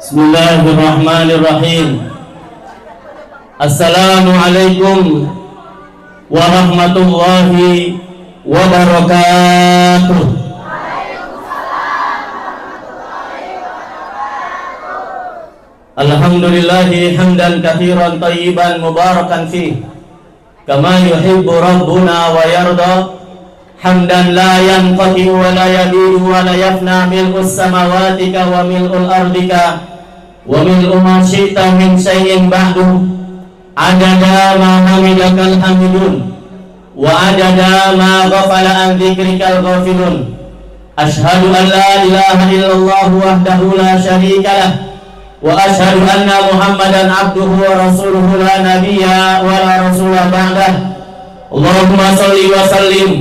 Bismillahirrahmanirrahim. Assalamualaikum warahmatullahi wabarakatuh. Alhamdulillahi hamdan katsiran thayyiban mubarakan fi kama yuhibbu rabbuna wa yarda hamdan la yanqati wa la yabidu wa la yafna mil'us samawati wa mil'ul ardika wa mil'u ma syi'ta min syai'in ba'du adada ma hamidakal hamidun wa adada ma ghafala an dzikrikal ghafilun. Ashhadu an la ilaha illallah wahdahu la syarika lah wa ashhadu anna muhammadan abduhu wa rasuluhu la nabiyya wa la rasula ba'dah. Allahumma salli wa sallim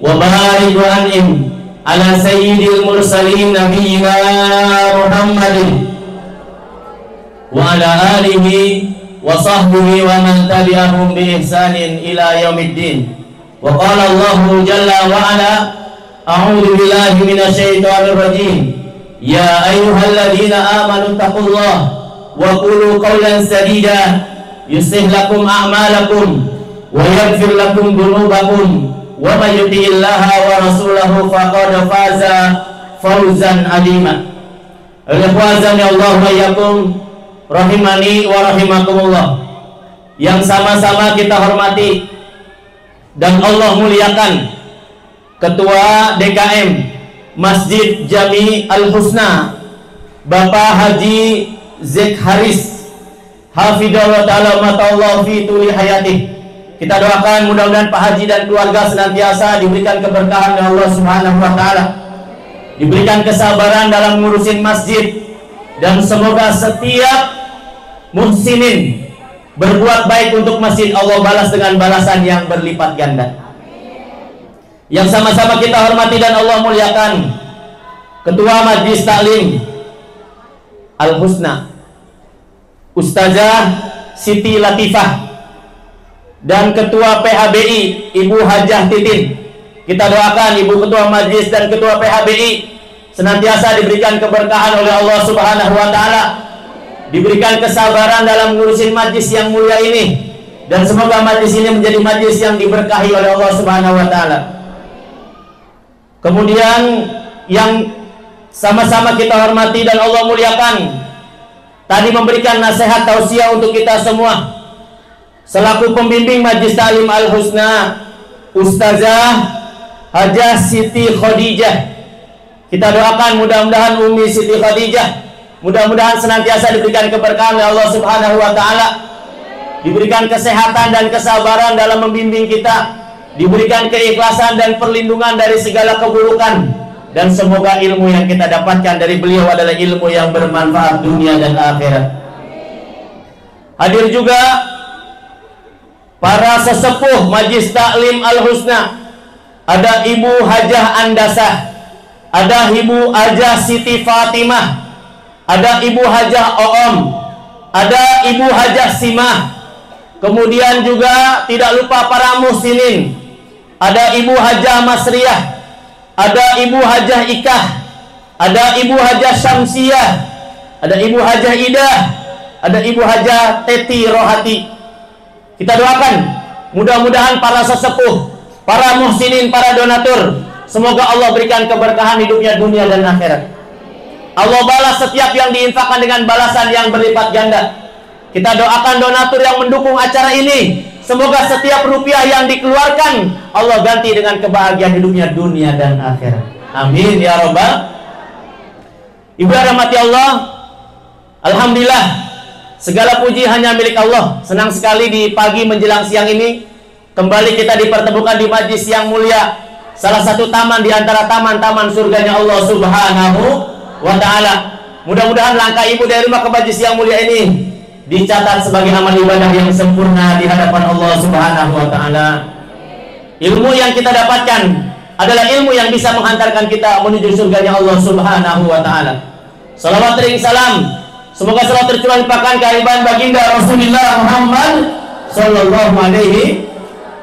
wa barik wa an'im ala sayyidil mursalin nabiyyina Muhammadin wa ala alihi wa sahbihi wa man tabi'ahum bi ihsanin ila yaumiddin. Wa qala Allahu jalla wa ala a'udzu billahi minasy syaithanir rajim. Ya ayyuhalladzina amanu taqullaha wa qulu qawlan sadida yuslih lakum a'malakum wa yaghfir lakum dhunubakum wa may yuti'illaha wa rasulahu faqad faza fawzan 'azima. Al-ikhwazan ya Allah wa iyyakum rahimani wa rahimakumullah. Yang sama-sama kita hormati dan Allah muliakan Ketua DKM Masjid Jami Al-Husna Bapak Haji Zek Haris hafidhahullah ta'ala mata'allah fi tuli hayatih. Kita doakan mudah-mudahan Pak Haji dan keluarga senantiasa diberikan keberkahan oleh Allah Subhanahu wa taala, diberikan kesabaran dalam ngurusin masjid, dan semoga setiap muhsinin berbuat baik untuk masjid Allah balas dengan balasan yang berlipat ganda. Yang sama-sama kita hormati dan Allah muliakan Ketua Majelis Taklim Al-Husna Ustazah Siti Latifah dan Ketua PHBI Ibu Hajah Titin. Kita doakan Ibu Ketua Majelis dan Ketua PHBI senantiasa diberikan keberkahan oleh Allah Subhanahu wa taala, diberikan kesabaran dalam ngurusin majlis yang mulia ini, dan semoga majlis ini menjadi majlis yang diberkahi oleh Allah Subhanahu wa taala. Kemudian yang sama-sama kita hormati dan Allah muliakan, tadi memberikan nasihat tausiah untuk kita semua selaku pembimbing Majelis Taklim Al-Husna Ustazah Hajah Siti Khadijah. Kita doakan mudah-mudahan Umi Siti Khadijah mudah-mudahan senantiasa diberikan keberkahan oleh Allah Subhanahu wa taala, diberikan kesehatan dan kesabaran dalam membimbing kita, diberikan keikhlasan dan perlindungan dari segala keburukan, dan semoga ilmu yang kita dapatkan dari beliau adalah ilmu yang bermanfaat dunia dan akhirat. Hadir juga para sesepuh Majelis Taklim Al-Husna. Ada Ibu Hajah Andasah, ada Ibu Hajah Siti Fatimah, ada Ibu Hajah Oom, ada Ibu Hajah Simah. Kemudian juga tidak lupa para muhsinin, ada Ibu Hajah Masriyah, ada Ibu Hajah Ikah, ada Ibu Hajah Syamsiyah, ada Ibu Hajah Idah, ada Ibu Hajah Teti Rohati. Kita doakan mudah-mudahan para sesepuh, para muhsinin, para donatur, semoga Allah berikan keberkahan hidupnya dunia dan akhirat. Allah balas setiap yang diinfakkan dengan balasan yang berlipat ganda. Kita doakan donatur yang mendukung acara ini, semoga setiap rupiah yang dikeluarkan Allah ganti dengan kebahagiaan hidupnya dunia dan akhirat. Amin ya rabbal. Ibu rahmati Allah, alhamdulillah segala puji hanya milik Allah. Senang sekali di pagi menjelang siang ini kembali kita dipertemukan di majlis yang mulia, salah satu taman di antara taman-taman surganya Allah Subhanahu wa ta'ala. Mudah-mudahan langkah ibu dari rumah ke majlis yang mulia ini dicatat sebagai amal ibadah yang sempurna di hadapan Allah Subhanahu wa ta'ala. Ilmu yang kita dapatkan adalah ilmu yang bisa menghantarkan kita menuju surganya Allah Subhanahu wa ta'ala. Salawat ring salam, semoga salat tercurah limpahkan kehadiran baginda Rasulullah Muhammad sallallahu alaihi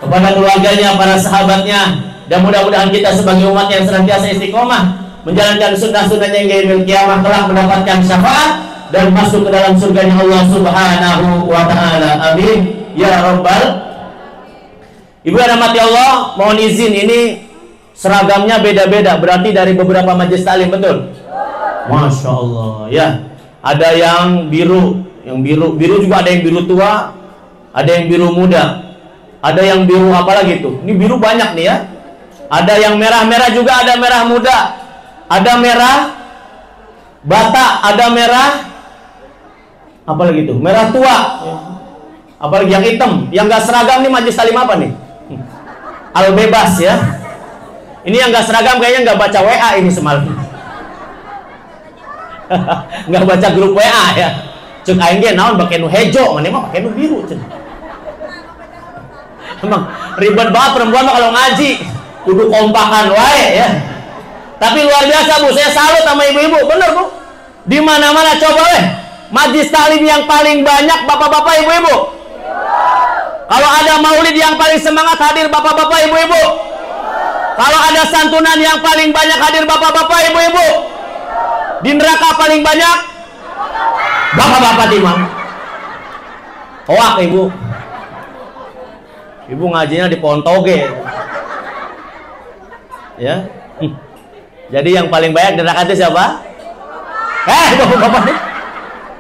kepada keluarganya, para sahabatnya, dan mudah-mudahan kita sebagai umat yang senantiasa istiqomah menjalankan sunnah-sunnahnya hingga yaumil kiamah kelak mendapatkan syafaat dan masuk ke dalam surganya Allah Subhanahu wa ta'ala. Amin ya rabbal. Ibu yang rahmati Allah, mohon izin, ini seragamnya beda-beda, berarti dari beberapa majelis taklim, betul? Masya Allah ya. Ada yang biru, biru juga ada yang biru tua, ada yang biru muda, ada yang biru apa lagi tuh? Ini biru banyak nih ya. Ada yang merah-merah juga, ada merah muda, ada merah bata, ada merah apa lagi tuh? Merah tua. Apalagi yang hitam, yang gak seragam nih majelis taklim apa nih? Al bebas ya. Ini yang gak seragam kayaknya gak baca WA ini semalam. Gak baca grup WA ya. Cek aing ge naon pakai nu hejo, mana mah pakai nu biru cen. Emang ribet banget perempuan mah kalau ngaji, kudu kompakan wae ya. Tapi luar biasa Bu, saya salut sama ibu-ibu, bener Bu. Di mana-mana coba weh. Majelis taklim yang paling banyak bapak-bapak ibu-ibu. Kalau ada maulid yang paling semangat hadir bapak-bapak ibu-ibu. Kalau ada santunan yang paling banyak hadir bapak-bapak ibu-ibu. Di neraka paling banyak bapak-bapak timang. Hoak ibu. Ibu ngajinya di Pontoge. Ya. Jadi yang paling banyak di neraka itu siapa? Bapak-bapak nih.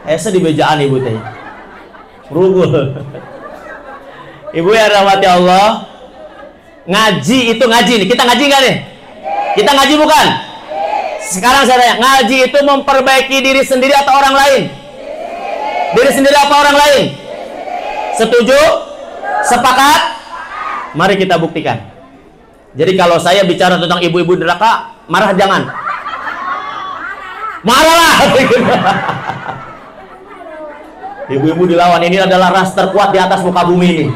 Esa di bejaan ibu teh. Rugu. Ibu yang rahmati Allah, ngaji itu ngaji nih. Kita ngaji nggak nih? Kita ngaji bukan? Sekarang saya tanya, ngaji itu memperbaiki diri sendiri atau orang lain? Diri sendiri apa orang lain? Setuju? Sepakat? Mari kita buktikan. Jadi kalau saya bicara tentang ibu-ibu neraka, marah jangan. Marahlah. Ibu-ibu dilawan, ini adalah ras terkuat di atas muka bumi ini.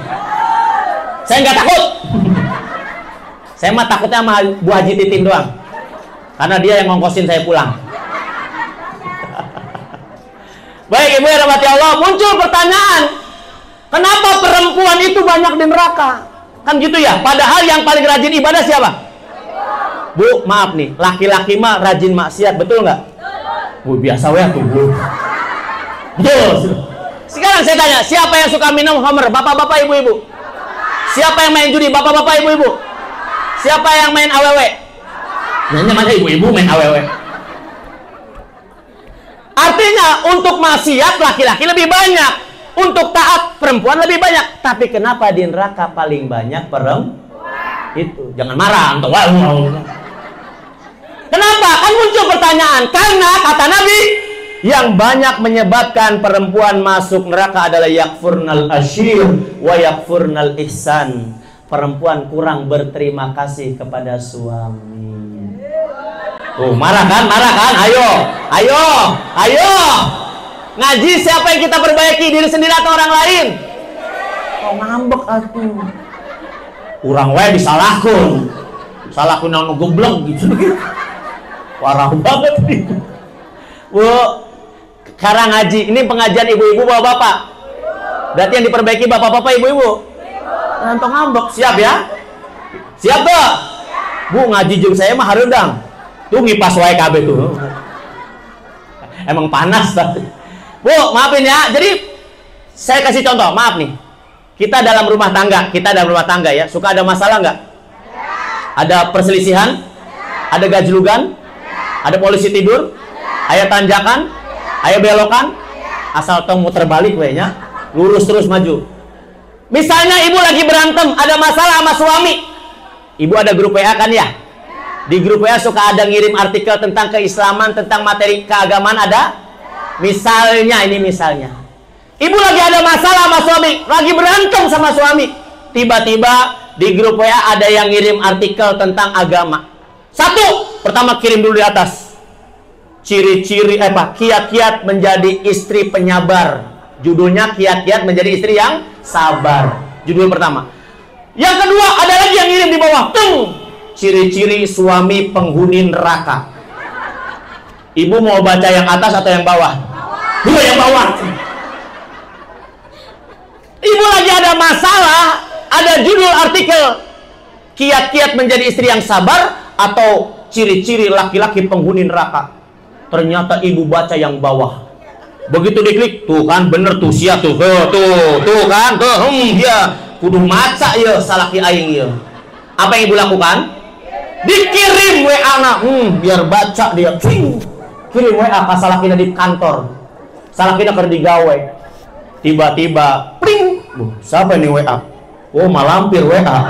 Saya nggak takut. Saya mah takutnya sama Bu Haji Titin doang. Karena dia yang ngongkosin saya pulang. Baik ibu yang rahmati Allah, muncul pertanyaan. Kenapa perempuan itu banyak di neraka? Kan gitu ya. Padahal yang paling rajin ibadah siapa? Bu, maaf nih. Laki-laki mah rajin maksiat, betul nggak? Bu, biasa ya tuh Bu. Betul. Sekarang saya tanya, siapa yang suka minum khamr? Bapak-bapak, ibu-ibu. Siapa yang main judi? Bapak-bapak, ibu-ibu. Siapa yang main awewe? Nanya mana ibu-ibu main awewe? Artinya untuk maksiat laki-laki lebih banyak, untuk taat perempuan lebih banyak. Tapi kenapa di neraka paling banyak perempuan? Itu jangan marah, untuk kenapa? Kan muncul pertanyaan. Karena kata Nabi, yang banyak menyebabkan perempuan masuk neraka adalah yakfurnal ashir wa yakfurnal ihsan. Perempuan kurang berterima kasih kepada suami. Marah kan? Marah kan? Ayo, ayo, ayo. Ngaji siapa yang kita perbaiki, diri sendiri atau orang lain? Kok ngambek atuh. Urang wae disalahkeun. Salahkeun anu goblok gitu. Parah banget nih. Bu, sekarang ngaji, ini pengajian ibu-ibu bapak-bapak. Berarti yang diperbaiki bapak-bapak ibu-ibu. Nantong ngambek, siap ya? Siap tuh? Bu, ngaji jeung saya mah hareudang. Tuh ngipas wae kabeh tuh. Emang panas tadi. Bu, maafin ya. Jadi saya kasih contoh, maaf nih. Kita dalam rumah tangga ya. Suka ada masalah nggak? Ada perselisihan? Ada gajlugan? Ada polisi tidur? Aya tanjakan? Aya belokan? Asal tong muter balik we nya. Lurus terus maju. Misalnya ibu lagi berantem, ada masalah sama suami. Ibu ada grup WA kan ya? Di grup WA suka ada ngirim artikel tentang keislaman, tentang materi keagamaan ada? Misalnya, ini misalnya. Ibu lagi ada masalah sama suami, lagi berantem sama suami. Tiba-tiba di grup WA ada yang ngirim artikel tentang agama. Satu, pertama kirim dulu di atas. Ciri-ciri kiat-kiat menjadi istri penyabar. Judulnya kiat-kiat menjadi istri yang sabar. Judul pertama. Yang kedua ada lagi yang ngirim di bawah. Ciri-ciri suami penghuni neraka. Ibu mau baca yang atas atau yang bawah? Dua yang bawah. Ibu lagi ada masalah, ada judul artikel kiat-kiat menjadi istri yang sabar atau ciri-ciri laki-laki penghuni neraka. Ternyata ibu baca yang bawah. Begitu diklik, tuh kan bener tuh sia tuh kan dia kudu maca ya salaki aing ya. Apa yang ibu lakukan? Dikirim WA na, biar baca dia. Kirim WA ke salakina di kantor. Salakina keur digawe. Tiba-tiba, pring. Siapa nih WA? Oh, malampir WA.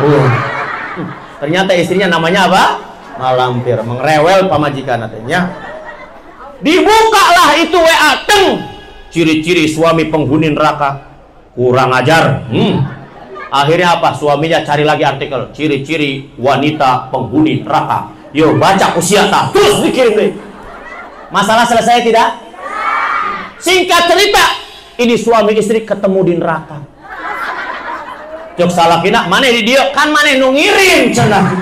Ternyata istrinya namanya apa? Malampir, mengrewel pamajikan katanya. Dibukalah itu WA, teng. Ciri-ciri suami penghuni neraka. Kurang ajar. Akhirnya apa? Suaminya cari lagi artikel. Ciri-ciri wanita penghuni neraka. Yo, baca usia tak. Terus dikirim deh. Masalah selesai tidak? Singkat cerita, ini suami istri ketemu di neraka. Jok salah kina, mana di dia? Kan mana nungirim cenah.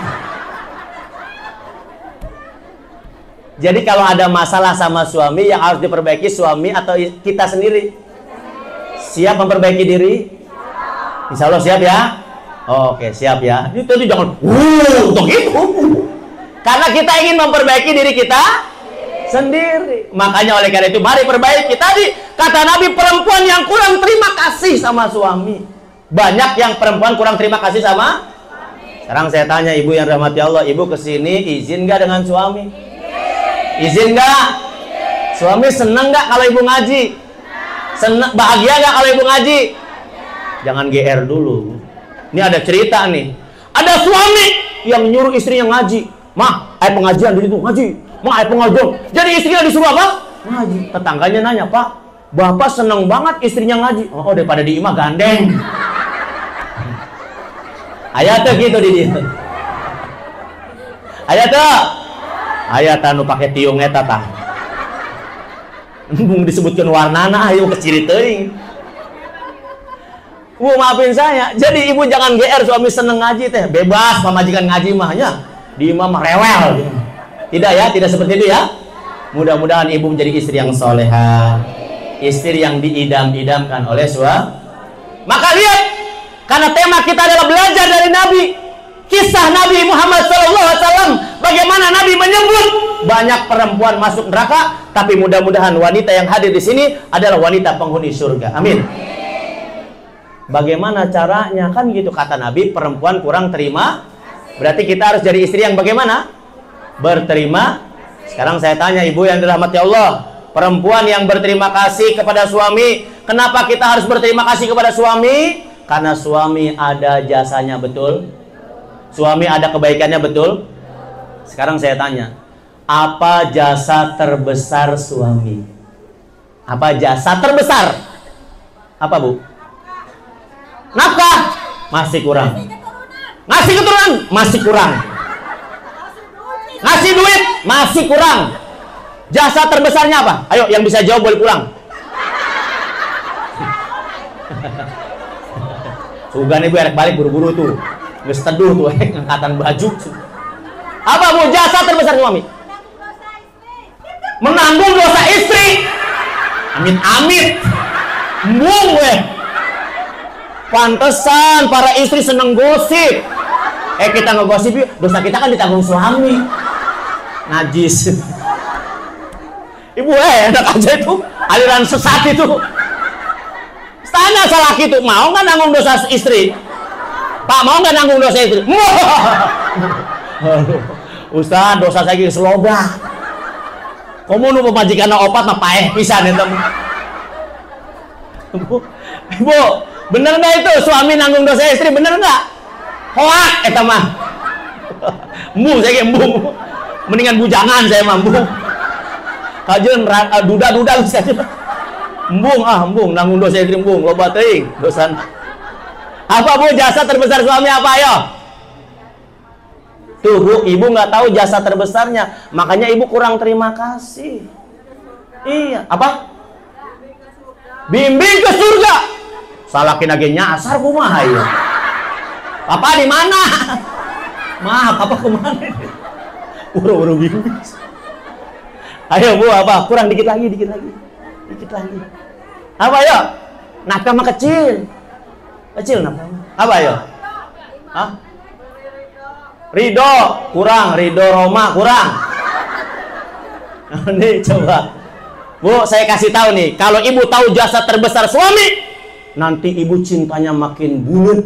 Jadi kalau ada masalah sama suami yang harus diperbaiki suami atau kita sendiri? Siap memperbaiki diri? Insya Allah siap ya? Oke, siap ya. Itu jangan untuk itu. Karena kita ingin memperbaiki diri kita sendiri. Makanya oleh karena itu mari perbaiki. Tadi kata Nabi, perempuan yang kurang terima kasih sama suami. Banyak yang perempuan kurang terima kasih sama. Sekarang saya tanya ibu yang rahmati Allah, ibu kesini izin nggak dengan suami? Izin nggak? Suami seneng nggak kalau ibu ngaji? Seneng, bahagia nggak kalau ibu ngaji? Jangan GR dulu. Ini ada cerita nih. Ada suami yang nyuruh istrinya ngaji. Mah, pengajian di situ ngaji. Mah, pengajian. Jadi istrinya disuruh apa? Ngaji. Tetangganya nanya, Pak, Bapak seneng banget istrinya ngaji. Oh, daripada di imah gandeng. Ayatnya gitu di dia. Ayatnya. Ayat anu pakai tiung eta tah. Bung disebutkan warnana ayo keciri teuing. Bu, maafin saya. Jadi ibu jangan GR suami seneng ngaji teh. Bebas pamajikan ngaji mahnya. Di imam rewel. Tidak ya, tidak seperti itu ya. Mudah-mudahan ibu menjadi istri yang soleha. Istri yang diidam-idamkan oleh suami. Maka lihat, karena tema kita adalah belajar dari Nabi. Kisah Nabi Muhammad SAW, bagaimana Nabi menyebut banyak perempuan masuk neraka, tapi mudah-mudahan wanita yang hadir di sini adalah wanita penghuni surga. Amin. Bagaimana caranya? Kan gitu kata Nabi, perempuan kurang terima. Berarti kita harus jadi istri yang bagaimana? Berterima. Sekarang saya tanya ibu yang dirahmati Allah, perempuan yang berterima kasih kepada suami. Kenapa kita harus berterima kasih kepada suami? Karena suami ada jasanya, betul? Suami ada kebaikannya, betul? Sekarang saya tanya, apa jasa terbesar suami? Apa jasa terbesar? Apa, Bu? Nafkah? Masih kurang. Ngasih keturunan? Masih kurang. Ngasih duit? Masih kurang. Jasa terbesarnya apa? Ayo, yang bisa jawab boleh pulang. Sugan ibu erek balik buru-buru tuh. Nggak seteduh tuh, angkatan baju. Apa, Bu, jasa terbesar suami? Menanggung dosa istri. Amit-amit. Mbung weh. Pantesan para istri seneng gosip. Kita ngegosip yuk, dosa kita kan ditanggung suami. Najis. Ibu enak aja itu. Aliran sesat itu. Tanya salah gitu, mau nggak nanggung dosa istri? Pak, mau nggak nanggung dosa istri? Ustaz, dosa saya gini selobah. Kamu nu pemajikan opat mah paeh pisan eta. Ibu, bener nggak itu suami nanggung dosa istri, bener nggak? Hoak eta mah. Mbu saya ge mbu. Mendingan bujangan saya mah mbu. Kajeun duda-duda saja. Embung nanggung dosa istri embung loba teuing dosana. Apa, Bu, jasa terbesar suami apa, ayo? Tuh, Bu, ibu nggak tahu jasa terbesarnya, makanya ibu kurang terima kasih. Iya, apa? Bimbing ke surga. Salah kina ge nyasar kumaha ieu. Papa di mana? Maaf, Papa kemana? Uru-uru bimbing. Ayo, Bu, apa? Kurang dikit lagi. Apa, ayo? Nafkah mah kecil nafkah. Apa, ayo? Hah? Ridho kurang, ridho Roma kurang. Ini coba. Bu, saya kasih tahu nih, kalau ibu tahu jasa terbesar suami, nanti ibu cintanya makin bulat.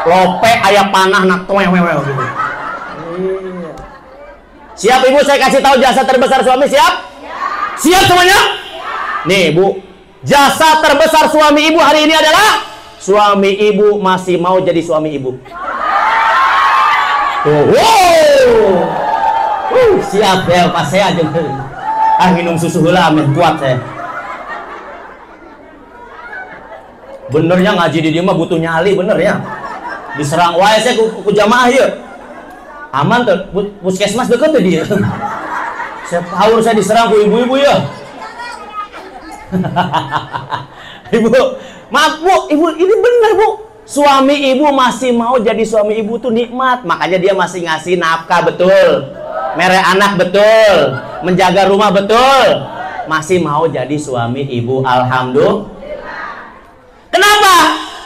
Lope ayah panah nak toewewel gitu. Siap ibu, saya kasih tahu jasa terbesar suami, siap? Siap semuanya? Nih bu, jasa terbesar suami ibu hari ini adalah suami ibu masih mau jadi suami ibu. Tuh, siap ya, pas saya aja minum susu heula amin kuat saya. Benernya ngaji di dia mah butuh nyali bener ya. Diserang wae saya ku jamaah ya. Aman tuh, puskesmas deket tuh dia. Saya tahu saya diserang ku ibu-ibu ya. Ibu, maaf bu, ibu ini bener bu. Suami ibu masih mau jadi suami ibu tuh nikmat, makanya dia masih ngasih nafkah betul, mere anak betul, menjaga rumah betul, masih mau jadi suami ibu. Alhamdulillah. Kenapa?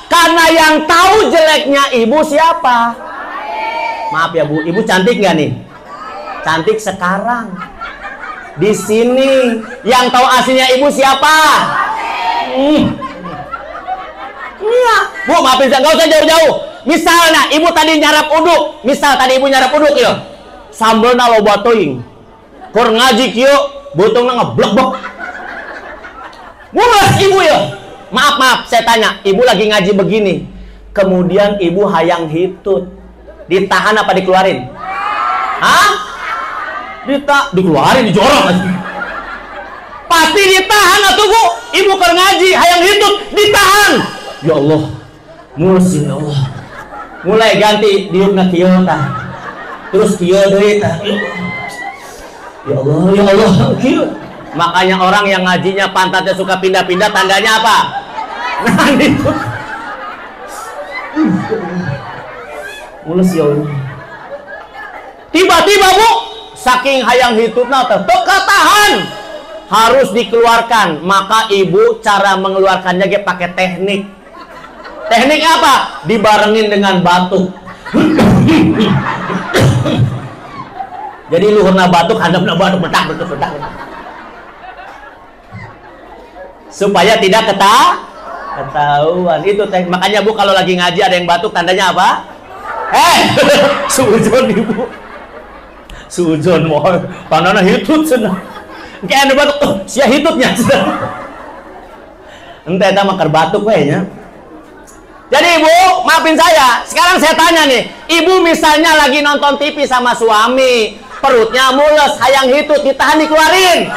Karena yang tahu jeleknya ibu siapa? Maaf ya bu, ibu cantik nggak nih? Cantik sekarang. Di sini yang tahu aslinya ibu siapa? Iya, bu maafin saya, nggak usah jauh-jauh. Misalnya ibu tadi nyarap uduk, ya, sambelna loba teuing, kur ngaji kieu, botongna ngeblek-blek. Mulas ibu ya. Maaf, saya tanya, ibu lagi ngaji begini, kemudian ibu hayang hitut, ditahan apa dikeluarin? Hah? Dikeluarin, dijorok lagi. Pasti ditahan atuh bu. Ibu keur ngaji hayang hitut, ditahan. Ya Allah, mulus ya Allah. Mulai ganti diukna kieu tah. Terus kieu deui tah. Ya Allah, kieu. Makanya orang yang ngajinya pantatnya suka pindah-pindah, tandanya apa? Nah itu. Mulus ya Allah. Tiba-tiba bu, saking hayang hitutna teh teu katahan, harus dikeluarkan. Maka ibu cara mengeluarkannya ge pakai teknik. Teknik apa? Dibarengin dengan batuk. Jadi luhurna batuk, handapna batuk, bedak. Supaya tidak ketahuan. Itu teknik. Makanya bu kalau lagi ngaji ada yang batuk, tandanya apa? Sujon ibu. Sujon mau panana hitut cenah. Kayak ada batuk, sia hitutnya. Ente eta mah keur batuk we nya. Jadi ibu, maafin saya. Sekarang saya tanya nih, ibu misalnya lagi nonton TV sama suami, perutnya mules, hayang hitut, ditahan dikeluarin.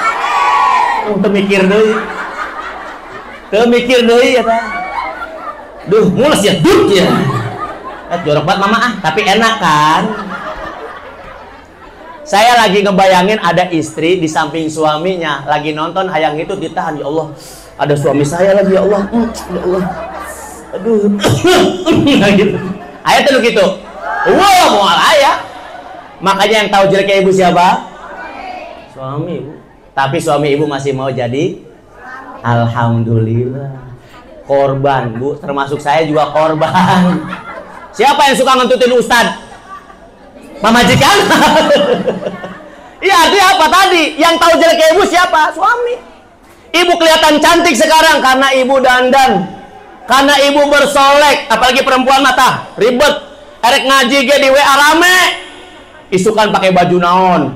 Mikir deui ya ta. Duh, mules ya, dut ya. Jorok banget mama tapi enak kan. Saya lagi ngebayangin ada istri di samping suaminya lagi nonton hayang hitut, ditahan. Ya Allah, ada suami saya lagi, ya Allah. Ya Allah. Aduh. Gitu. Ayat itu gitu. Wah, moal ayah. Makanya yang tahu jeleknya ibu siapa? Suami ibu. Tapi suami ibu masih mau jadi? Alhamdulillah. Korban, bu. Termasuk saya juga korban. Siapa yang suka ngentutin ustad? Pamajikan? Iya, artinya apa tadi? Yang tahu jeleknya ibu siapa? Suami. Ibu kelihatan cantik sekarang karena ibu dandan. Karena ibu bersolek, apalagi perempuan mata ribet, erek ngaji ge di WA rame, isukan pakai baju naon,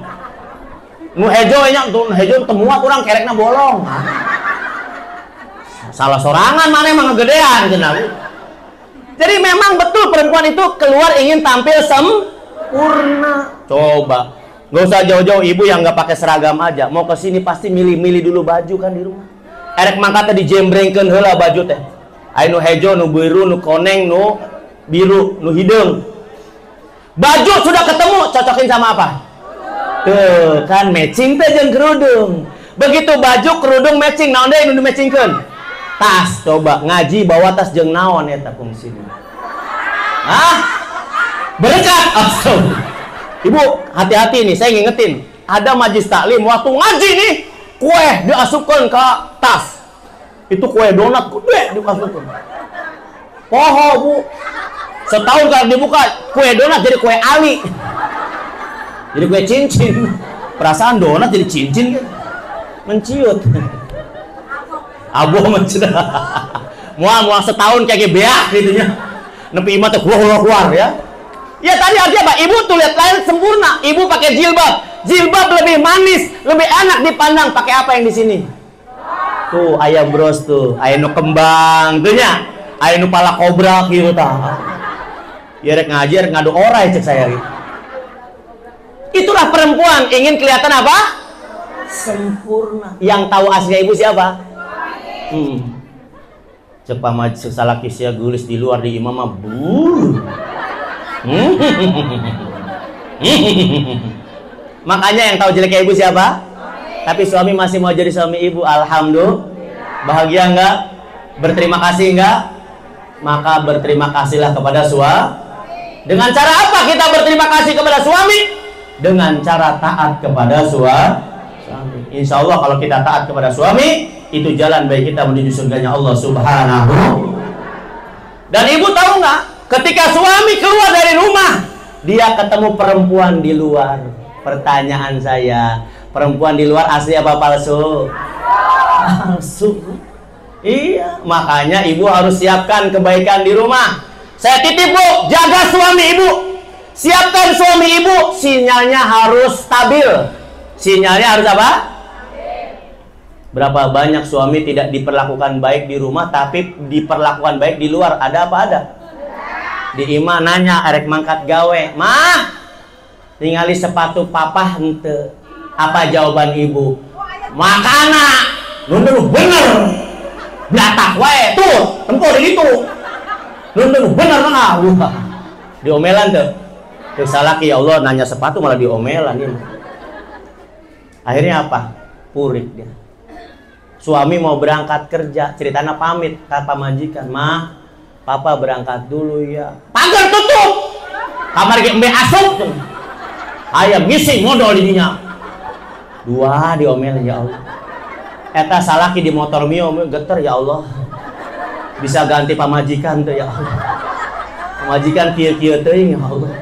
nu hejo nya tuh hejo temua kurang kerekna bolong, salah sorangan mana emang gedean cenah. Jadi memang betul perempuan itu keluar ingin tampil sempurna. Coba, nggak usah jauh-jauh ibu yang nggak pakai seragam aja, mau ke sini pasti milih-milih dulu baju kan di rumah. Erek mangkatnya dijembrengkeun heula baju teh. Ayo nu hejo, nu biru, nu koneng, nu biru, nu hidung. Baju sudah ketemu, cocokin sama apa? Tuh, kan matching teh jeung kerudung. Begitu baju kerudung matching, naon deui nu matchingkeun? Tas. Coba ngaji bawa tas jeung naon eta fungsina? Hah? Berkat. Ibu, hati-hati nih, saya ngingetin. Ada majlis taklim waktu ngaji nih, kue diasupkeun ke tas. Itu kue donat gede dimasukkan. Poho bu. Setahun kalau dibuka kue donat jadi kue ali. Jadi kue cincin. Perasaan donat jadi cincin kan? Menciut. Abo menciut. Mual setahun kayak beak gitu nya. Nepi imah teh keluar ya. Ya tadi artinya apa? Ibu tuh lihat lain sempurna. Ibu pakai jilbab. Jilbab lebih manis, lebih enak dipandang. Pakai apa yang di sini? Tuh ayam bros tuh, ayam nu kembang tuh nya. Ayam nu pala kobra kieu tah. Ya rek ngajar ngadu orai cek saya gitu. Itulah perempuan ingin kelihatan apa? Sempurna. Yang tahu aslinya ibu siapa? Cek pamaj salaki sia gulis di luar di imam mah bulu. Makanya yang tahu jeleknya ibu siapa? Tapi suami masih mau jadi suami ibu. Alhamdulillah. Bahagia enggak? Berterima kasih enggak? Maka berterima kasihlah kepada suami. Dengan cara apa kita berterima kasih kepada suami? Dengan cara taat kepada suami. Insya Allah kalau kita taat kepada suami, itu jalan baik kita menuju surganya Allah Subhanahu. Dan ibu tahu nggak? Ketika suami keluar dari rumah, dia ketemu perempuan di luar. Pertanyaan saya, perempuan di luar asli apa palsu? Palsu. Iya, makanya ibu harus siapkan kebaikan di rumah. Saya titip bu, jaga suami ibu. Siapkan suami ibu, sinyalnya harus stabil. Sinyalnya harus apa? Berapa banyak suami tidak diperlakukan baik di rumah, tapi diperlakukan baik di luar? Ada apa ada? Di imah nanya, arek mangkat gawe, mah, ningali sepatu papa hente. Apa jawaban ibu? Makana, bener bener, blatak wae, tuh, tempo di gitu. Bener bener nah, diomelan tuh. Terus salaki ya Allah nanya sepatu malah diomelan ini. Akhirnya apa? Purik dia. Suami mau berangkat kerja, ceritanya pamit kata majikan, mah, papa berangkat dulu ya. Pagar tutup. Kamar ge embe asup. Ayam ngisi modal dinya. Dua diomelin ya Allah. Eta salaki di motor mio geter ya Allah. Bisa ganti pamajikan tuh ya Allah. Pamajikan kieu-kieu teuing ya Allah.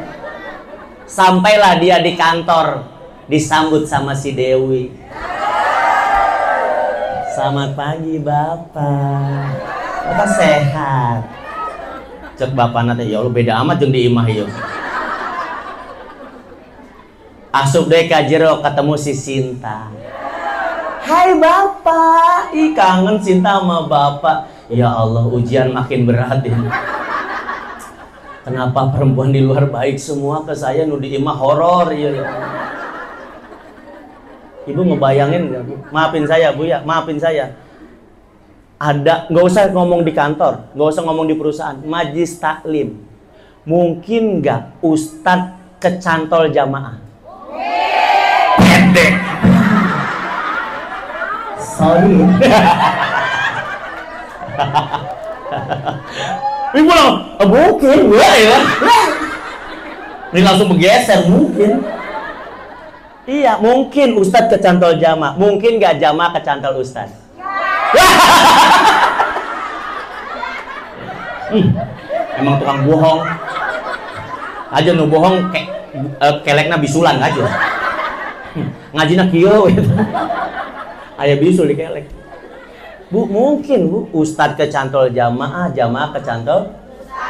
Sampailah dia di kantor, disambut sama si Dewi. Selamat pagi Bapak. Bapak sehat. Cek bapak nanti ya Allah beda amat jeung di imah ieu. Asup deui ka jero ketemu si Sinta. Hai Bapak, ih kangen Sinta sama Bapak. Ya Allah, ujian makin berat ini. Kenapa perempuan di luar baik semua ke saya, nu di imah horor ya. Ibu ngebayangin nggak Bu? Maafin saya Bu ya, maafin saya. Ada, nggak usah ngomong di kantor, nggak usah ngomong di perusahaan, majlis taklim. Mungkin nggak ustadz kecantol jamaah? Pendek. Sorry. Ibu bilang, mungkin gue ya. Ini langsung bergeser mungkin. Iya, mungkin ustadz kecantol jamaah. Mungkin nggak jamaah kecantol ustadz. Emang tukang bohong. Aja nu bohong kelekna bisulan aja. Ngajina kieu gitu. Aya bisul dikelek. Bu, mungkin Bu, ustadz kecantol jamaah, jamaah kecantol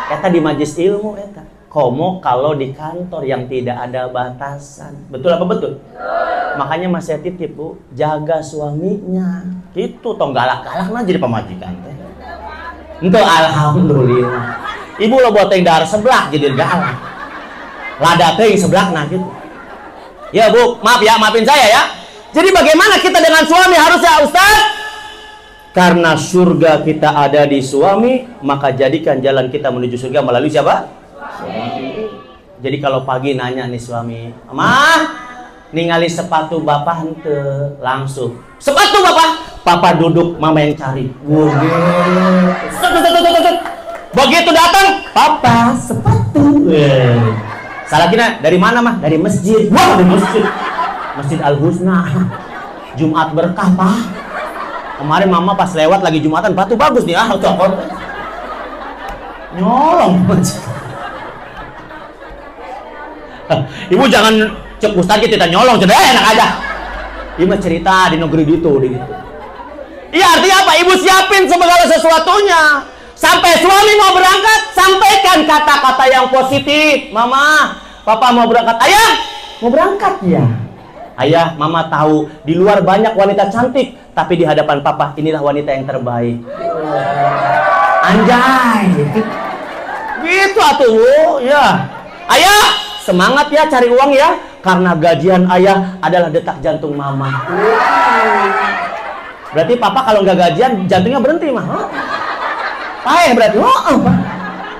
eta di majelis ilmu eta. Komo kalau di kantor yang tidak ada batasan. Betul apa betul? Makanya Mas saya titip Bu, jaga suaminya. Gitu tong galak-galak mah jadi pamajikan teh. Ente alhamdulillah. Ibu lo buat teh dar sebelah jadi galak. Lada teh sebelahna gitu. Ya Bu, maaf ya, maafin saya ya. Jadi bagaimana kita dengan suami harusnya Ustaz? Karena surga kita ada di suami, maka jadikan jalan kita menuju surga melalui siapa? Suami. Jadi kalau pagi nanya nih suami, "Mah, ningali sepatu Bapak hente?" Langsung, "Sepatu Bapak?" Papa duduk, mama yang cari. Begitu datang, "Papa, sepatu." Salah kira dari mana mah? Dari masjid. Wah, dari masjid. Masjid Al Husna. Jumat berkah, Pak. Kemarin mama pas lewat lagi Jumatan, batu bagus nih, cokot. Nyolong. Ibu jangan cek Ustaz kita nyolong, cedek enak aja. Ini mah cerita di negeri gitu. Iya, artinya apa? Ibu siapin segala sesuatunya. Sampai suami mau berangkat, sampaikan kata-kata yang positif. Mama, papa mau berangkat. Ayah, mau berangkat ya? Ayah, mama tahu di luar banyak wanita cantik, tapi di hadapan papa inilah wanita yang terbaik. Anjay. Gitu atuh, ya. Ayah, semangat ya cari uang ya, karena gajian ayah adalah detak jantung mama. Berarti papa kalau nggak gajian jantungnya berhenti mah. Paeh berarti.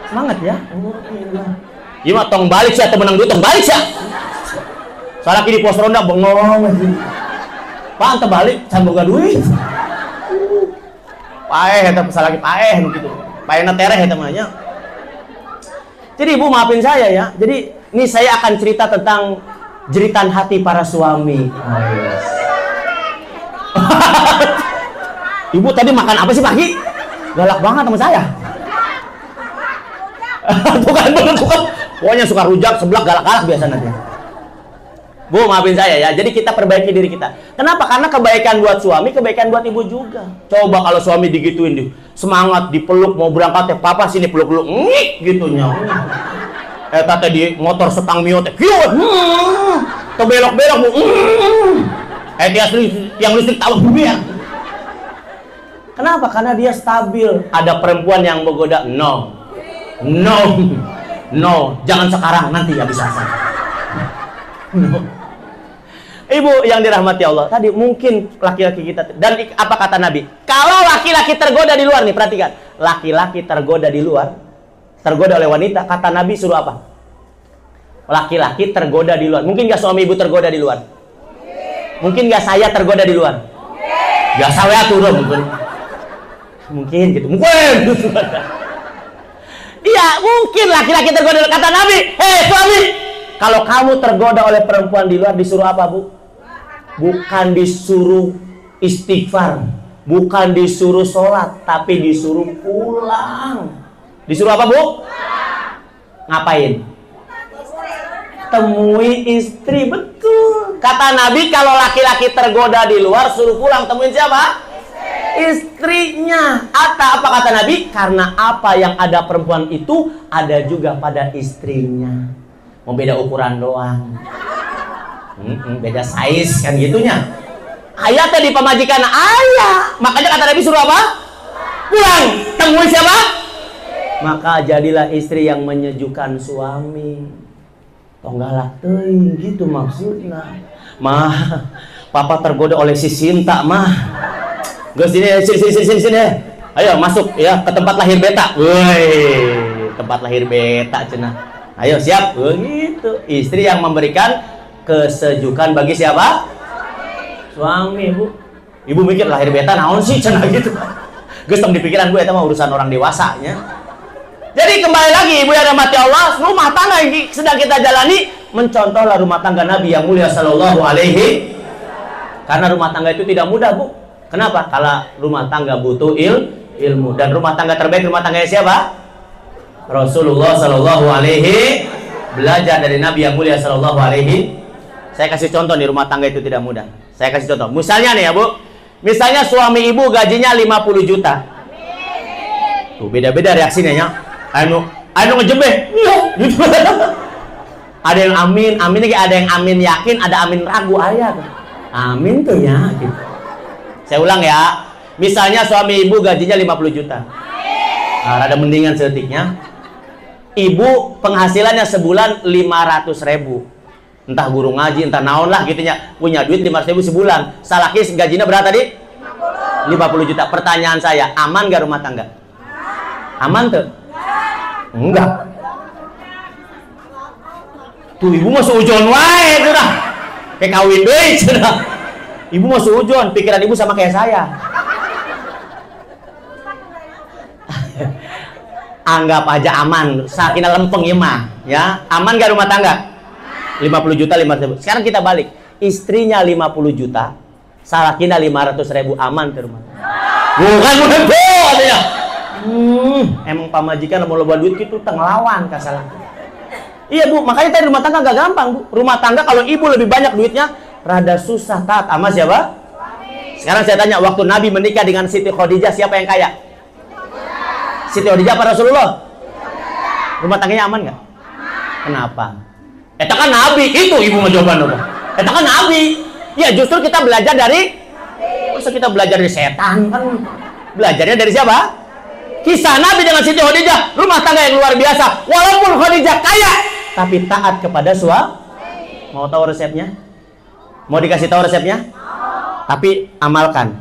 Semangat ya. Iya mah tong balik sih atau menang duit tong balik sih. Soalnya di pos ronda bengong aja. Pak ente balik can boga duit. Paeh eta pesal lagi paeh gitu. Paehna tereh eta mah nya. Jadi ibu maafin saya ya. Jadi ini saya akan cerita tentang jeritan hati para suami. Ibu tadi makan apa sih pagi? Galak banget sama saya. bukan. Pokoknya suka rujak, seblak, galak-galak biasa nanti. Bu, maafin saya ya. Jadi kita perbaiki diri kita. Kenapa? Karena kebaikan buat suami, kebaikan buat ibu juga. Coba kalau suami digituin deh. Semangat, dipeluk, mau berangkat, papa sini peluk-peluk. Ngik, gitunya. Tadi di motor setang mio teh. Tuh belok-belok bu. Yang listrik tahu biar. Kenapa? Karena dia stabil. Ada perempuan yang menggoda. No. Jangan sekarang, nanti ya bisa. No. Ibu yang dirahmati Allah, tadi mungkin laki-laki kita, dan apa kata Nabi? Kalau laki-laki tergoda di luar nih, perhatikan. Laki-laki tergoda di luar, tergoda oleh wanita, kata Nabi suruh apa? Laki-laki tergoda di luar. Mungkin gak suami ibu tergoda di luar? Mungkin gak saya tergoda di luar? Gak saya turun mungkin gitu. Mungkin. Iya, mungkin laki-laki tergoda. Kata Nabi, hei suami, kalau kamu tergoda oleh perempuan di luar, disuruh apa bu? Bukan disuruh istighfar, bukan disuruh sholat, tapi disuruh pulang. Disuruh apa bu? Ngapain? Temui istri, betul. Kata Nabi kalau laki-laki tergoda di luar, suruh pulang. Temuin siapa? Istrinya. Apa kata Nabi? Karena apa yang ada perempuan itu ada juga pada istrinya. Mau beda ukuran doang. Beda size kan gitunya. Ayah tadi pemajikan ayah. Makanya kata Nabi suruh apa? Pulang. Temuin siapa? Maka jadilah istri yang menyejukkan suami. Tonggalak teuing gitu maksudnya. Mah, papa tergoda oleh si Sinta mah. Gus sini. Ayo masuk ya ke tempat lahir beta. Woi, tempat lahir beta cenah. Ayo siap. Begitu. Istri yang memberikan kesejukan bagi siapa? Suami, Bu. Ibu mikir lahir beta naon sih cenah gitu. Gus tong di pikiran gue eta mah urusan orang dewasanya. Jadi kembali lagi ibu yang dirahmati Allah, rumah tangga yang sedang kita jalani mencontohlah rumah tangga Nabi yang mulia sallallahu alaihi. Karena rumah tangga itu tidak mudah, Bu. Kenapa? Kalau rumah tangga butuh ilmu, dan rumah tangga terbaik rumah tangganya siapa? Rasulullah sallallahu alaihi. Belajar dari Nabi yang mulia sallallahu alaihi. Saya kasih contoh nih, rumah tangga itu tidak mudah. Saya kasih contoh. Misalnya nih ya, Bu. Misalnya suami ibu gajinya 50 juta. Tuh beda-beda reaksinya ya. Anu ngejebeh. Gitu. Ada yang amin lagi, ada yang amin yakin, ada amin ragu ayat. Amin tuh ya gitu. Saya ulang ya. Misalnya suami ibu gajinya 50 juta. Nah, ada mendingan sedetiknya. Ibu penghasilannya sebulan 500.000. Entah guru ngaji, entah naon lah gitunya. Punya duit 500.000 sebulan. Salaki gajinya berapa tadi? 50 juta. Pertanyaan saya, aman gak rumah tangga? Aman tuh? Enggak. Tuh ibu mah seujon wae tuh dah. Kayak kawin deui cenah. Ibu mah seujon, pikiran ibu sama kayak saya. Anggap aja aman, sakinah lempeng ya mah, ya. Aman gak rumah tangga? 50 juta 500.000. Sekarang kita balik. Istrinya 50 juta, salakina 500.000, aman ke rumah tangga. Bukan katanya. Emang pamajikan mau loba duit gitu ngelawan kasalah. Iya Bu, makanya tadi rumah tangga gak gampang Bu. Rumah tangga kalau ibu lebih banyak duitnya, rada susah taat sama siapa? Sekarang saya tanya, waktu Nabi menikah dengan Siti Khadijah, siapa yang kaya? Siti Khadijah apa Rasulullah? Rumah tangganya aman nggak? Kenapa? Eta kan Nabi, itu ibu mau jawaban apa? Eta kan Nabi. Ya justru kita belajar dari, masa kita belajar dari setan kan? Belajarnya dari siapa? Kisah Nabi dengan Siti Khadijah, rumah tangga yang luar biasa. Walaupun Khadijah kaya, tapi taat kepada suami. Mau tahu resepnya? Mau dikasih tahu resepnya? Tapi amalkan.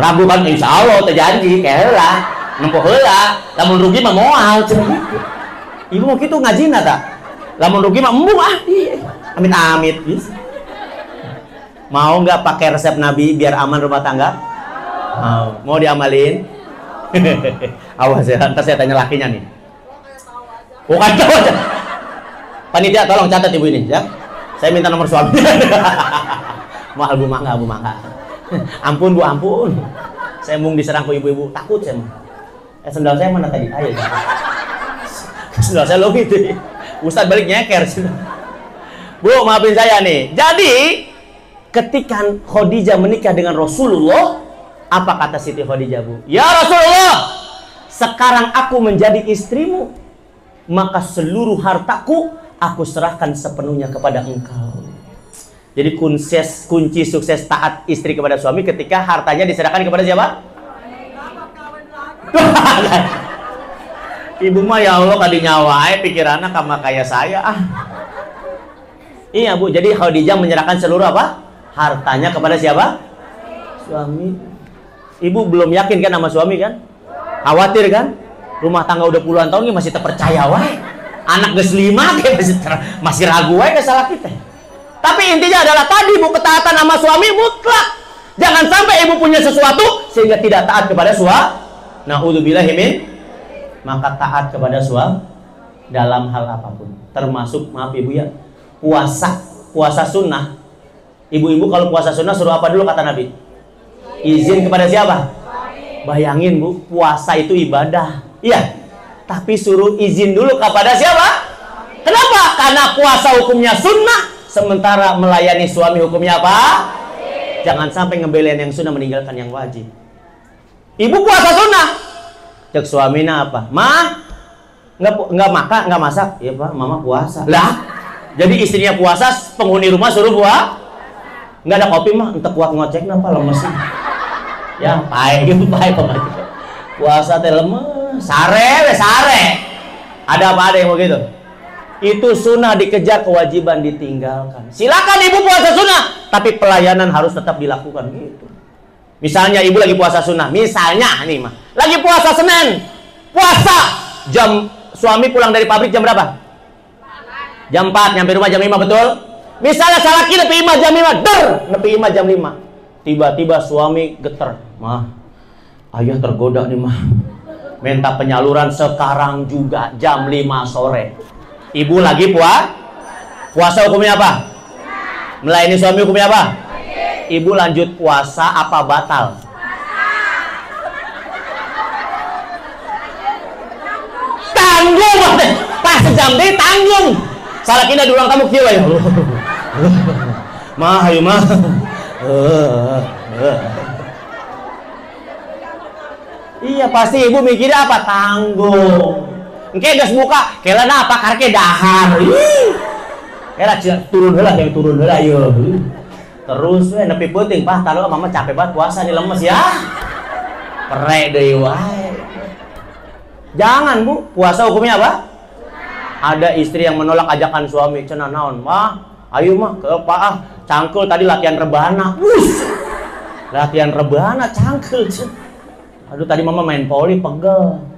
Ragu kan insya Allah terjanji kayak heula, nempuh heula. Lamun rugi mah moal cenah gitu. Ibu mau gitu ngajina tak? Lamun rugi mah embuh amit-amit. Mau nggak pakai resep Nabi biar aman rumah tangga? Mau diamalin? Awas ya, ntar saya tanya lakinya nih. Bukan tahu. Panitia tolong catat ibu ini ya. Saya minta nomor suami. Mahal Bu Mangga, Bu Mangga. Ampun Bu, ampun. Saya mung diserang ke ibu-ibu, takut saya mah. Sendal saya mana tadi? Ayo. Sendal saya lo gitu. Ustadz balik nyeker. Bu, maafin saya nih. Jadi, ketika Khadijah menikah dengan Rasulullah, apa kata Siti Khadijah, Bu? Ya Rasulullah, sekarang aku menjadi istrimu, maka seluruh hartaku aku serahkan sepenuhnya kepada engkau. Jadi kunci sukses taat istri kepada suami ketika hartanya diserahkan kepada siapa? Ibu mah ya Allah kadi nyawai pikirannya kama kayak saya Iya Bu, jadi Khadijah menyerahkan seluruh apa? Hartanya kepada siapa? Suami. Ibu belum yakin kan sama suami kan? Khawatir kan? Rumah tangga udah puluhan tahun ini masih terpercaya wae. Anak geus 5 kayak masih ragu wae ke salah kita. Tapi intinya adalah tadi Bu, ketaatan sama suami mutlak. Jangan sampai ibu punya sesuatu sehingga tidak taat kepada suami. Na'udzubillahi min. Maka taat kepada suami dalam hal apapun. Termasuk, maaf Ibu ya, puasa sunnah. Ibu-ibu kalau puasa sunnah suruh apa dulu kata Nabi? Izin kepada siapa? Bayangin Bu, puasa itu ibadah. Iya. Tapi suruh izin dulu kepada siapa? Kenapa? Karena puasa hukumnya sunnah. Sementara melayani suami hukumnya apa? Jangan sampai ngebelain yang sunnah meninggalkan yang wajib. Ibu puasa sunnah. Cek suaminya apa? Ma, nggak makan, nggak masak. Iya Pak, Mama puasa. Lah, jadi istrinya puasa, penghuni rumah suruh puasa. Nggak ada kopi mah, entah kuat ngocek apa lemes. Ya, pae gitu pae pokoknya. Puasa teh lemes, sare. Ada apa ada yang begitu? Itu sunnah dikejar, kewajiban ditinggalkan. Silakan ibu puasa sunnah, tapi pelayanan harus tetap dilakukan gitu. Misalnya ibu lagi puasa sunnah, misalnya nih mah, lagi puasa Senin, puasa jam, suami pulang dari pabrik jam berapa? Jam 4, nyampe rumah jam 5, betul? Misalnya salah kira nepi imah jam 5, nepi imah jam 5. Tiba-tiba suami geter, mah, ayah tergoda nih mah, minta penyaluran sekarang juga jam 5 sore. Ibu lagi puasa hukumnya apa? Melayani suami hukumnya apa? Ibu lanjut puasa apa batal? Tanggung pas jam deh tanggung. Salah kina di ruang tamu kieu ya. Mah ayo mah. Iya pasti ibu mikirnya apa? Tanggung. Engke geus buka, kelana apa karke dahar. Kela turun heula yang turun heula ieu. Terus we nepi peuting Pak, taruh Mama capek banget puasa nih lemes ya. Perek deui wae. Jangan Bu, puasa hukumnya apa? Ada istri yang menolak ajakan suami, cenah naon? Mah, ayo mah ke Pak cangkul tadi latihan rebana. Latihan rebana cangkul. Aduh tadi Mama main poli pegel.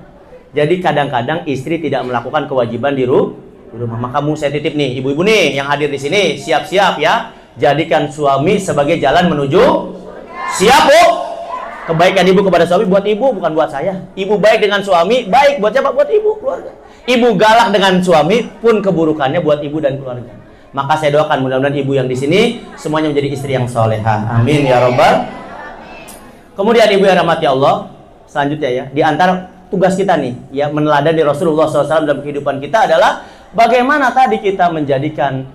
Jadi kadang-kadang istri tidak melakukan kewajiban di rumah. Maka saya titip nih, ibu-ibu nih yang hadir di sini, siap-siap ya. Jadikan suami sebagai jalan menuju siap Bu. Kebaikan ibu kepada suami buat ibu, bukan buat saya. Ibu baik dengan suami, baik buat siapa? Buat ibu, keluarga. Ibu galak dengan suami, pun keburukannya buat ibu dan keluarga. Maka saya doakan mudah-mudahan ibu yang di sini semuanya menjadi istri yang solehah. Amin ya robbal. Kemudian ibu yang rahmati Allah, selanjutnya ya, di antara tugas kita nih, ya meneladani Rasulullah SAW dalam kehidupan kita adalah bagaimana tadi kita menjadikan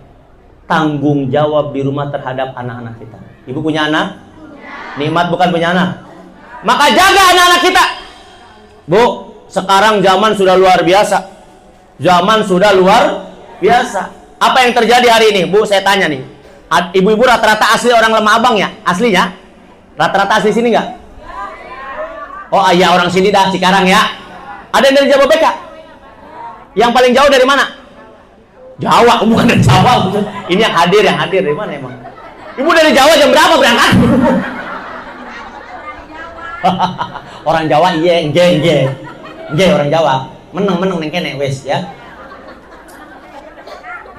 tanggung jawab di rumah terhadap anak-anak kita. Ibu punya anak? Nikmat bukan punya anak. Maka jaga anak-anak kita. Bu, sekarang zaman sudah luar biasa. Zaman sudah luar biasa. Apa yang terjadi hari ini? Bu, saya tanya nih. Ibu-ibu rata-rata asli orang Lemah Abang ya? Aslinya? Rata-rata asli sini nggak? Oh iya, orang sini dah, Cikarang ya. Ada yang dari Jababeka? Yang paling jauh dari mana? Jawa, bukan dari Jawa. Ini yang hadir dari mana emang? Ibu dari Jawa jam berapa berangkat? Orang Jawa iya, nge orang Jawa. Meneng neng kene wes ya.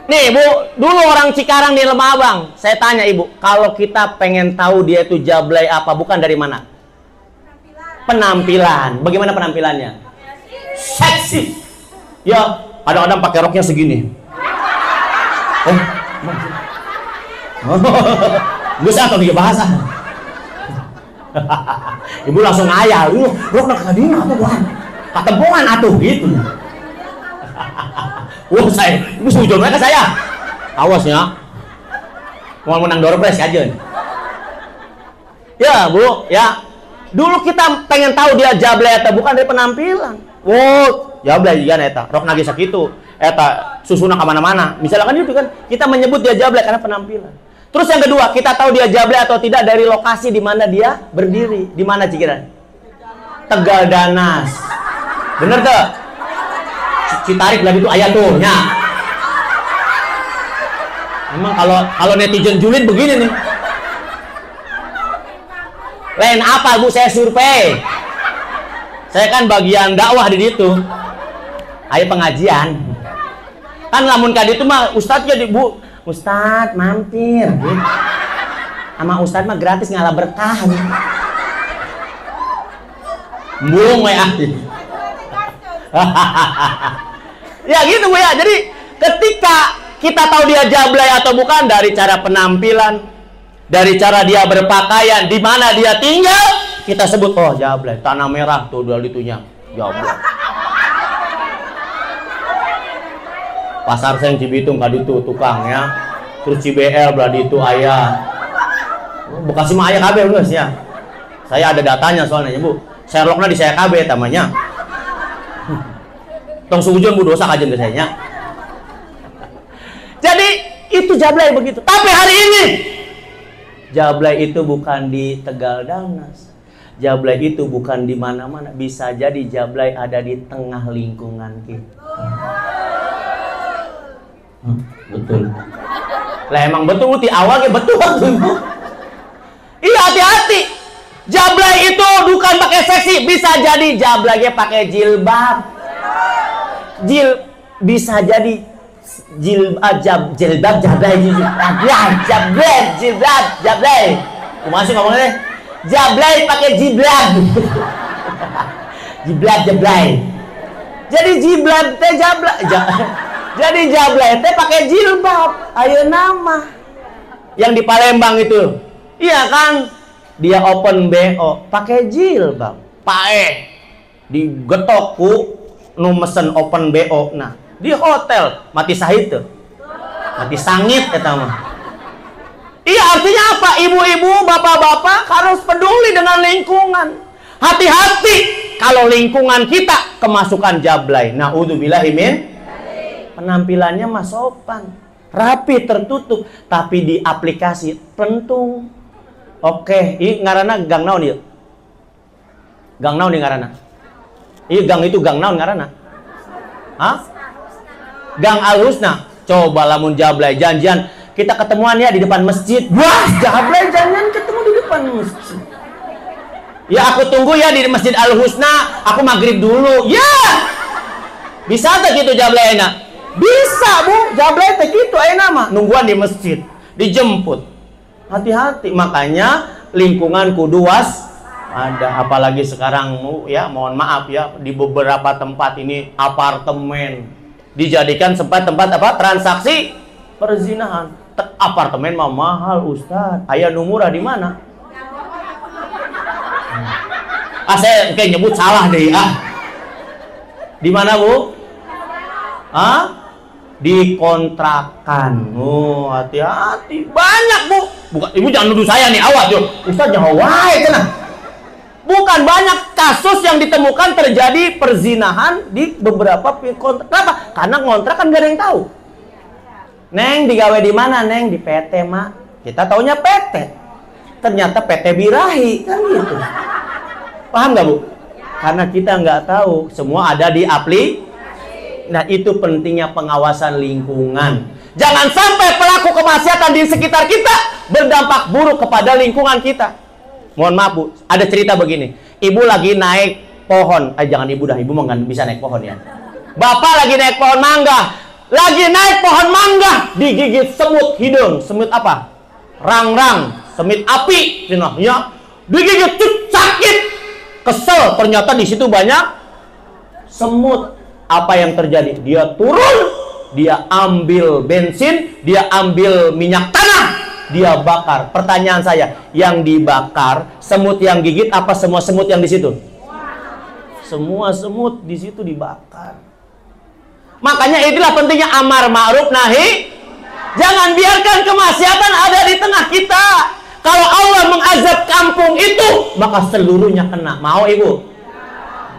Nih Bu, dulu orang Cikarang di Lemah Abang. Saya tanya Ibu, kalau kita pengen tahu dia itu jablay apa, bukan dari mana? Penampilan. Bagaimana penampilannya? Seksi. Ya, kadang-kadang pakai roknya segini. Bisa atau dia bahasa? Ibu langsung ngayal, rok nak kadina atau bukan? Katempungan atuh gitu. Wah saya, ibu sujud mereka saya. Awas ya. Mau menang doorpress aja. Ya Bu, ya. Dulu kita pengen tahu dia jablay atau bukan dari penampilan. Wow, jablay juga eta. Rok nage sakitu. Eta susuna kemana-mana. Misalkan itu kan kita menyebut dia jablay karena penampilan. Terus yang kedua, kita tahu dia jablay atau tidak dari lokasi di mana dia berdiri. Di mana Cikiran? Tegal Danas. Bener tuh? Citarik lagi itu ayat tuh. Ya. Memang kalau netizen julid begini nih. Lain apa Bu, saya survei. Saya kan bagian dakwah di situ. Ayo pengajian. Kan lamun kadi itu mah ustadz jadi Bu, ustadz mampir. Sama ustadz mah gratis ngalah berkah. Mbung we ya gitu Bu ya. Jadi ketika kita tahu dia jablay atau bukan dari cara penampilan, dari cara dia berpakaian, di mana dia tinggal, kita sebut oh jablay. Tanah Merah tuh dua itunya jablay. Pasar Seng Cibitung kadi itu tukang ya. Terus CBL berarti itu ayah. Bekasi mah ayah kabeh geus ya. Saya ada datanya soalnya Bu. Sherlockna di saya kabeh tamanya. Tong sujud Bu dosa kajen ke saya. Jadi itu jablay begitu. Tapi hari ini jablay itu bukan di Tegal Danas. Jablay itu bukan di mana-mana. Bisa jadi jablay ada di tengah lingkungan kita. Betul. Lah emang betul di awalnya betul. Iya hati-hati. Jablay itu bukan pakai seksi, bisa jadi jablaynya pakai jilbab. Bisa jadi jilbab jablay. Masih ngomongnya jablay pakai jilbab. Jablay. Jadi jilbab teh jablay. Jadi jablay teh pakai jilbab. Ayo nama. Yang di Palembang itu. Iya kan? Dia open BO pakai jilbab. Pae digetok ku nu mesen open BO. Nah, di hotel mati sahid tuh. Mati sangit eta mah. Iya, artinya apa? Ibu-ibu, bapak-bapak harus peduli dengan lingkungan. Hati-hati kalau lingkungan kita kemasukan jablay. Naudzubillahi min. Penampilannya mah sopan, rapi, tertutup, tapi di aplikasi pentung. Oke, ini ngaranna gang naon ieu? Gang naon ngaranna? Ieu gang itu gang naon ngaranna? Hah? Gang Al Husna. Coba lamun jablay janjian kita ketemuan ya di depan masjid. Wah, jablay janjian ketemu di depan masjid. Ya aku tunggu ya di Masjid Al Husna, aku maghrib dulu. Ya. Bisa tak gitu jablay enak? Bisa Bu, jablay teh gitu aya mah nungguan di masjid, dijemput. Hati-hati, makanya lingkungan kudu ada, apalagi sekarang ya, mohon maaf ya, di beberapa tempat ini apartemen dijadikan tempat apa? Transaksi perzinahan. Apartemen mah mahal Ustaz. Aya nu murah di mana? Saya kayak nyebut salah deh ah. Di mana Bu? Ah? dikontrakan. Oh, hati-hati. Banyak, Bu. Bukan, Ibu jangan nuduh saya nih, awas yo. Ustaz jangan wae cenah. Bukan, banyak kasus yang ditemukan terjadi perzinahan di beberapa kontrak. Kenapa? Karena kontrak kan gak ada yang tahu. Neng digawe di mana, Neng? Di PT, Mak. Kita taunya PT. Ternyata PT Birahi, kan gitu. Paham nggak, Bu? Karena kita nggak tahu, semua ada di aplikasi. Nah, itu pentingnya pengawasan lingkungan. Jangan sampai pelaku kemaksiatan di sekitar kita berdampak buruk kepada lingkungan kita. Mohon maaf, Bu, ada cerita begini. Ibu lagi naik pohon. Jangan ibu dah, ibu mau nggak bisa naik pohon ya. Bapak lagi naik pohon mangga. Lagi naik pohon mangga, digigit semut hidung. Semut apa? Rang-rang, semut api. Ya, digigit, sakit. Kesel, ternyata di situ banyak semut. Apa yang terjadi? Dia turun, dia ambil bensin, dia ambil minyak tanah, dia bakar. Pertanyaan saya, yang dibakar semut yang gigit apa semua semut yang di situ? Semua semut di situ dibakar. Makanya itulah pentingnya amar ma'ruf nahi. Jangan biarkan kemaksiatan ada di tengah kita. Kalau Allah mengazab kampung itu, maka seluruhnya kena. Mau Ibu?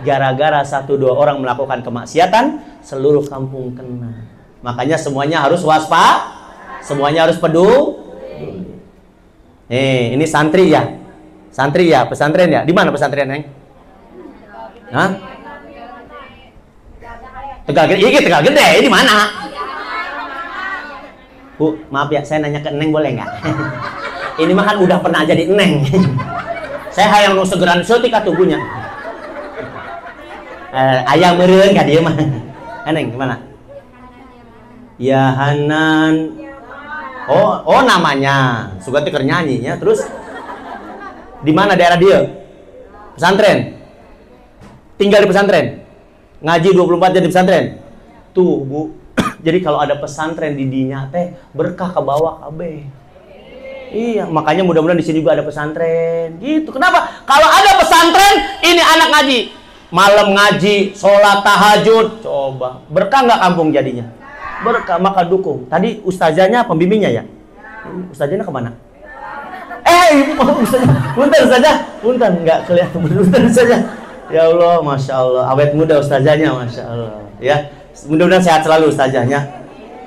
Gara-gara 1-2 orang melakukan kemaksiatan, seluruh kampung kena. Makanya semuanya harus waspada, semuanya harus peduli. Ini santri ya, santri ya, pesantren ya. Di mana pesantren, Neng? Hah? Tegal Gede. Iya, Tegal Gede. Di mana? Bu, maaf ya, saya nanya ke Neng boleh nggak? Ini mah kan udah pernah jadi Neng. Saya hayang nu segeran seutik atubunya. Ayah meureun ka dieu mah. Neng gimana? Ya Hanan. Oh namanya. Suga teh keur nyanyinya. Terus di mana daerah dia? Pesantren. Tinggal di pesantren. Ngaji 24 jam di pesantren. Tuh, Bu. Jadi kalau ada pesantren di dinya teh berkah ke bawah kabeh. Iya, makanya mudah-mudahan di sini juga ada pesantren. Gitu. Kenapa? Kalau ada pesantren, ini anak ngaji. Malam ngaji, sholat tahajud. Coba, berkah nggak kampung jadinya? Berkah, maka dukung. Tadi ustazahnya pembimbingnya ya? Ustazahnya kemana? Punten ustazah. Punten, nggak kelihatan. Punten ustazah. Ya Allah, Masya Allah. Awet muda ustazahnya, Masya Allah. Ya, mudah-mudahan sehat selalu ustazahnya.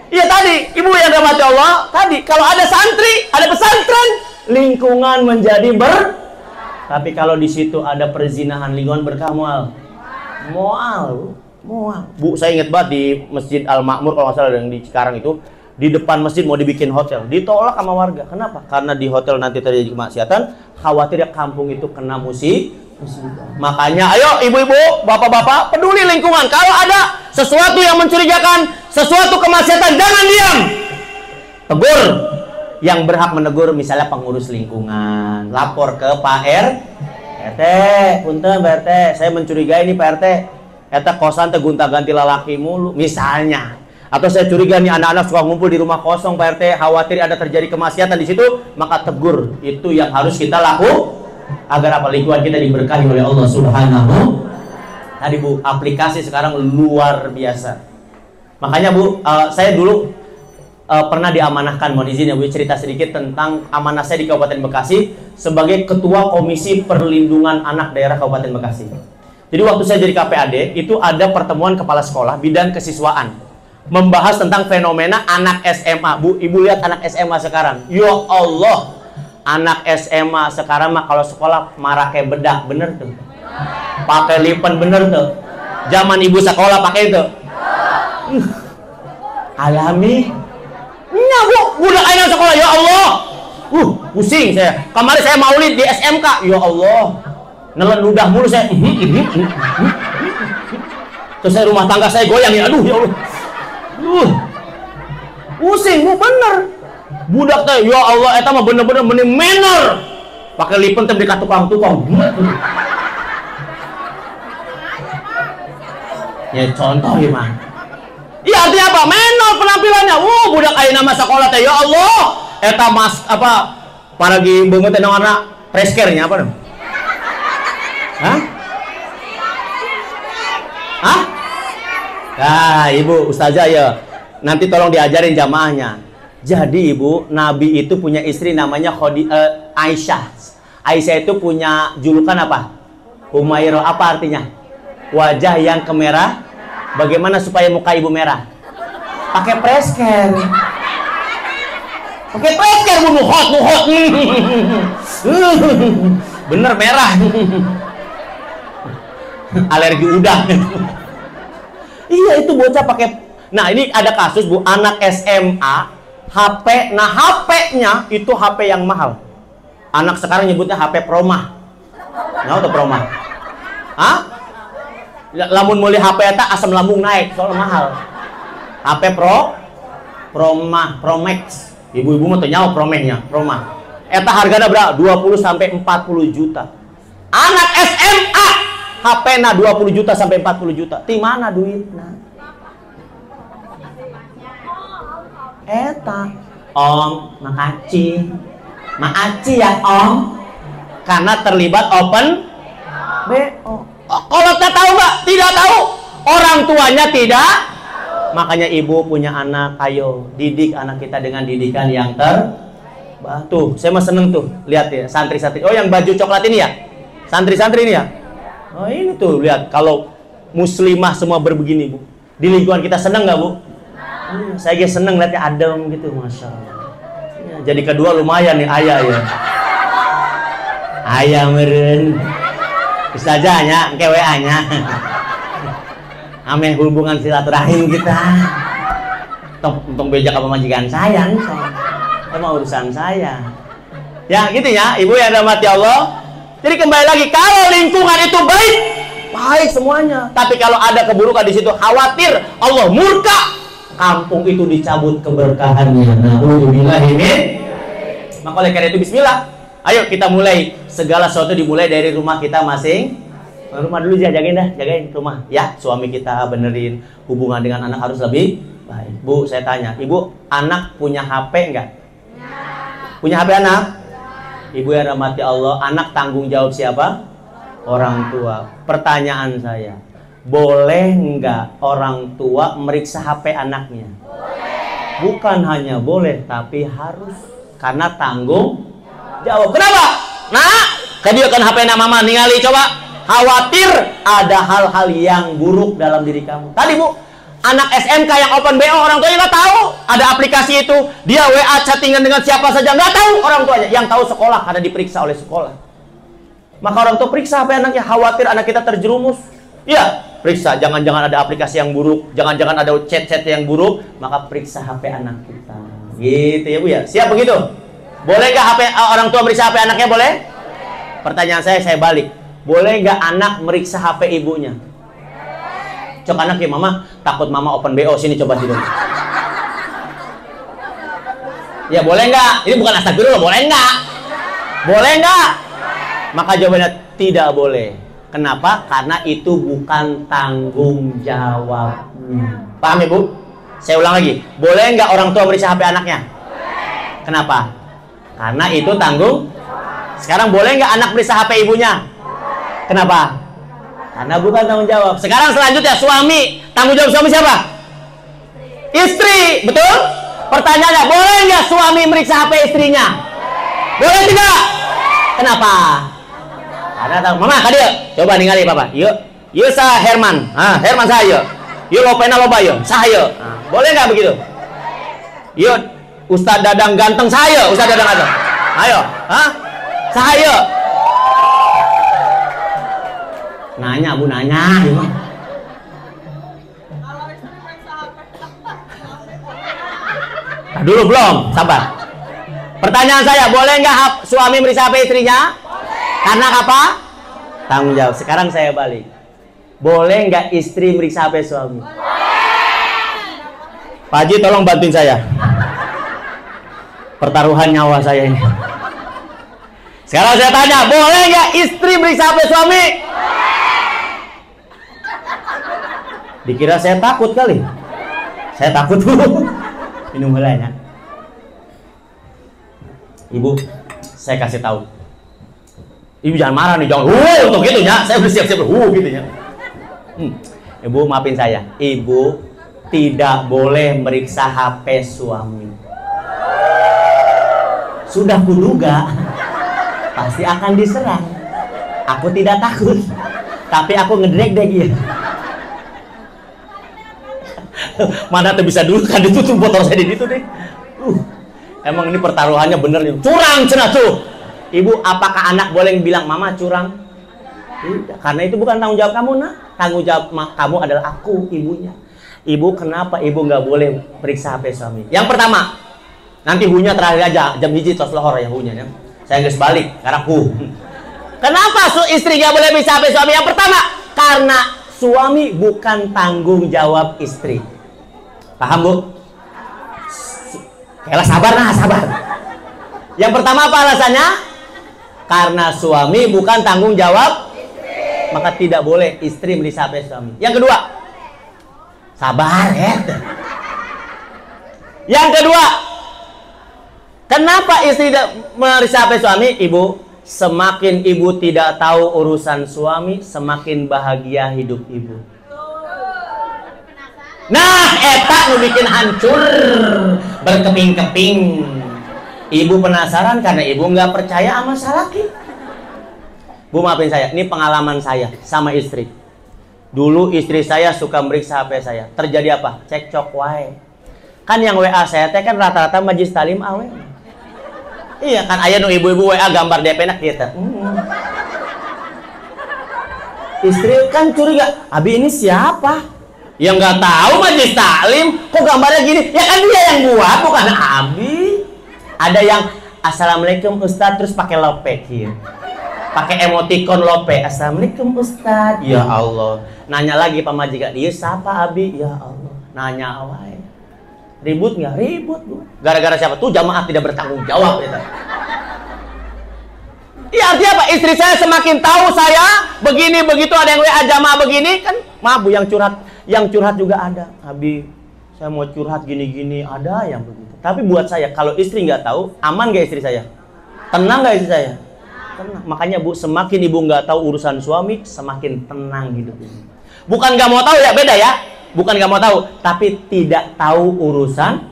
Iya tadi, Ibu yang dirahmati Allah, tadi kalau ada santri, ada pesantren, lingkungan menjadi Tapi kalau di situ ada perzinahan, lingkungan berkah mual. Mual. Bu, saya ingat banget di Masjid Al-Makmur kalau nggak salah yang di Cikarang itu, di depan masjid mau dibikin hotel, ditolak sama warga. Kenapa? Karena di hotel nanti terjadi kemaksiatan, khawatir ya kampung itu kena musibah. Makanya ayo ibu-ibu, bapak-bapak, peduli lingkungan. Kalau ada sesuatu yang mencurigakan, sesuatu kemaksiatan, jangan diam. Tegur. Yang berhak menegur misalnya pengurus lingkungan, lapor ke Pak RT. Punten Pak RT, saya mencurigai ini Pak RT. Eta kosan teh gonta-ganti lalaki mulu misalnya. Atau saya curiga nih anak-anak suka ngumpul di rumah kosong Pak RT, khawatir ada terjadi kemaksiatan di situ, maka tegur. Itu yang harus kita lakukan agar apa lingkungan kita diberkahi oleh Allah Subhanahu. Tadi Bu, aplikasi sekarang luar biasa. Makanya Bu, saya dulu pernah diamanahkan, mohon izin ya Bu, cerita sedikit tentang amanah saya di Kabupaten Bekasi sebagai Ketua Komisi Perlindungan Anak Daerah Kabupaten Bekasi. Jadi waktu saya jadi KPAD, itu ada pertemuan kepala sekolah bidang kesiswaan membahas tentang fenomena anak SMA. Bu, Ibu lihat anak SMA sekarang. Ya Allah, anak SMA sekarang mah kalau sekolah marah kayak bedak, bener tuh. Pakai lipen bener tuh. Zaman Ibu sekolah pakai itu. Alami. Nya Bu, budak anak sekolah, ya Allah. Pusing saya. Kemarin saya maulid di SMK, ya Allah. Nelen ludah mulu saya. Terus saya rumah tangga saya goyang ya, aduh ya Allah. Pusing Bu, bener. Budak teh, ya Allah, eta mah bener-bener mending manner. Pakai lipen teh dekat tukang-tukang. Ya contoh gimana? Iya artinya apa? Menor penampilannya. Budak ayeuna nama sekolah teh, ya Allah. Eta mas apa? Paragi beungeut teh warna preskernya apa dong? Hah? Hah? Nah, Ibu ustazah ya. Nanti tolong diajarin jamaahnya. Jadi ibu, Nabi itu punya istri namanya Aisyah. Aisyah itu punya julukan apa? Humairah. Apa artinya? Wajah yang kemerah. Bagaimana supaya muka ibu merah? Pakai presker. Pakai presker bu, muhot. Bener merah. Alergi udang. Iya, itu bocah pakai. Nah, ini ada kasus bu, anak SMA HP. Nah, HP-nya itu HP yang mahal. Anak sekarang nyebutnya HP Promah. Nggak tahu Promah? Hah? Lamun mulai HP eta asam lambung naik, soalnya mahal. HP Promah, Promax. Ibu-ibu mau tanya Promehnya, Promah. Eta harganya berapa? 20 sampai 40 juta. Anak SMA HP-na 20 juta sampai 40 juta. Di mana duitna? Eta. Om, makasih. Makasih ya, Om. Karena terlibat open BO. Kalau tidak tahu Mbak, tidak tahu. Orang tuanya tidak. Makanya ibu punya anak, ayo didik anak kita dengan didikan yang tuh, saya mah seneng tuh. Lihat ya, santri-santri. Oh, yang baju coklat ini ya? Santri-santri ini ya? Oh, ini tuh, lihat. Kalau muslimah semua berbegini, Bu. Di lingkungan kita seneng nggak, Bu? Saya juga seneng lihatnya adem gitu, Masya Allah. Ya, jadi kedua lumayan nih, ayah ya. Ayah meren. Ustazahnya, ke WA-nya. Ame hubungan silaturahim kita. Untung bejak apa majikan saya nih, sama urusan saya. Ya gitu ya, ibu yang dirahmati Allah. Jadi kembali lagi, kalau lingkungan itu baik, baik semuanya. Tapi kalau ada keburukan di situ, khawatir Allah murka, kampung itu dicabut keberkahannya. Maka oleh karena itu bismillah. Ayo kita mulai, segala sesuatu dimulai dari rumah kita masing. Rumah dulu jagain rumah ya. Suami kita benerin, hubungan dengan anak harus lebih baik. Bu, saya tanya, ibu anak punya HP enggak? Punya HP anak? Ibu yang rahmati Allah, anak tanggung jawab siapa? Orang tua. Pertanyaan saya, boleh enggak orang tua meriksa HP anaknya? Bukan hanya boleh, tapi harus. Karena tanggung jawab. Kenapa? Nah, dia kan HP na mama ningali coba. Khawatir ada hal-hal yang buruk dalam diri kamu. Tadi Bu, anak SMK yang open BO, orang tuanya nggak tahu ada aplikasi itu. Dia WA chattingan dengan siapa saja, nggak tahu orang tuanya. Yang tahu sekolah karena diperiksa oleh sekolah. Maka orang tua periksa HP anaknya, khawatir anak kita terjerumus. Iya, periksa. Jangan-jangan ada aplikasi yang buruk, jangan-jangan ada chat-chat yang buruk, maka periksa HP anak kita. Gitu ya Bu ya. Siap begitu? Boleh nggak HP orang tua meriksa HP anaknya? Boleh? Pertanyaan saya balik. Boleh nggak anak meriksa HP ibunya? Cok anak ya, mama takut mama open BO, sini coba sini. Ya boleh nggak? Ini bukan astagfirullah, boleh nggak? Boleh nggak? Maka jawabannya tidak boleh. Kenapa? Karena itu bukan tanggung jawabnya. Paham ya Bu? Saya ulang lagi. Boleh nggak orang tua meriksa HP anaknya? Kenapa? Karena itu tanggung. Sekarang boleh nggak anak meriksa HP ibunya? Kenapa? Karena bukan tanggung jawab. Sekarang selanjutnya suami. Tanggung jawab suami siapa? Istri, betul? Pertanyaannya, boleh nggak suami meriksa HP istrinya? Boleh tidak? Kenapa? Karena tahu. Mama, kadir. Coba ningali papa. Yuk sah Herman. Herman saya. Yuk lopena loba yuk. Saya. Boleh nggak begitu? Yuk Ustadz Dadang ganteng saya. Ustadz Dadang ganteng. Ayo. Saya. Nanya Bu, nanya. Nah, dulu belum, sabar. Pertanyaan saya, boleh nggak suami meriksa HP istrinya? Boleh. Karena apa? Tanggung jawab. Sekarang saya balik. Boleh nggak istri meriksa HP suami? Boleh. Pak Haji tolong bantuin saya. Pertaruhan nyawa saya ini. Sekarang saya tanya, boleh nggak istri meriksa HP suami? Dikira saya takut kali. Saya takut dulu. Minum helanya. Ibu, saya kasih tahu. Ibu jangan marah nih, jangan. Untuk gitu ya. Saya udah siap-siap. Gitu ya. Ibu maafin saya. Ibu tidak boleh meriksa HP suami. Sudah kuduga pasti akan diserang. Aku tidak takut, tapi aku ngedreg-deg ya. Mana tuh bisa dulu kan ditutup botol saya di situ deh. Emang ini pertaruhannya bener nih. Curang cenah tuh. Ibu, apakah anak boleh bilang mama curang? Tidak, karena itu bukan tanggung jawab kamu, nak. Tanggung jawab kamu adalah aku, ibunya. Ibu, kenapa ibu nggak boleh periksa HP suami? Yang pertama, nanti hunya terakhir aja, jam hiji tos lohor ya hunya ya. Saya nggak sebalik, karena Kenapa istri nggak boleh periksa HP suami? Yang pertama, karena suami bukan tanggung jawab istri. Paham, Bu? Kayaklah sabar, nah sabar. Yang pertama apa alasannya? Karena suami bukan tanggung jawab, maka tidak boleh istri meriksa HP suami. Yang kedua, sabar ya. Yang kedua, kenapa istri tidak meriksa HP suami? Ibu, semakin ibu tidak tahu urusan suami, semakin bahagia hidup ibu. Nah, eta nu bikin hancur, berkeping-keping. Ibu penasaran karena ibu nggak percaya sama salaki. Bu, maafin saya, ini pengalaman saya sama istri. Dulu istri saya suka meriksa HP saya. Terjadi apa? Cekcok wae. Kan yang WA saya teh kan rata-rata majlis talim awe. Iya kan, aya nu ibu-ibu WA gambar DP nak gitu. Istri kan curiga, abi ini siapa? Yang nggak tahu majlis taklim, kok gambarnya gini? Ya kan dia yang buat, bukan abi. Ada yang assalamualaikum Ustadz terus pakai lope gitu, pakai emoticon lope. Assalamualaikum Ustadz. Ya Allah. Nanya lagi Pak Majikan, dia siapa abi? Ya Allah. Nanya awal. Ribut nggak? Ribut, Bu. Gara-gara siapa? Tuh jamaah tidak bertanggung jawab gitu. Iya, artinya apa? Istri saya semakin tahu saya begini begitu, ada yang WA jamaah begini kan, maaf Bu, yang curhat juga ada. Abi, saya mau curhat gini-gini, ada yang begitu. Tapi buat saya, kalau istri nggak tahu, aman nggak istri saya? Tenang nggak istri saya? Tenang. Makanya Bu, semakin ibu nggak tahu urusan suami, semakin tenang hidup ini. Bukan nggak mau tahu ya, beda ya. Bukan nggak mau tahu, tapi tidak tahu urusan,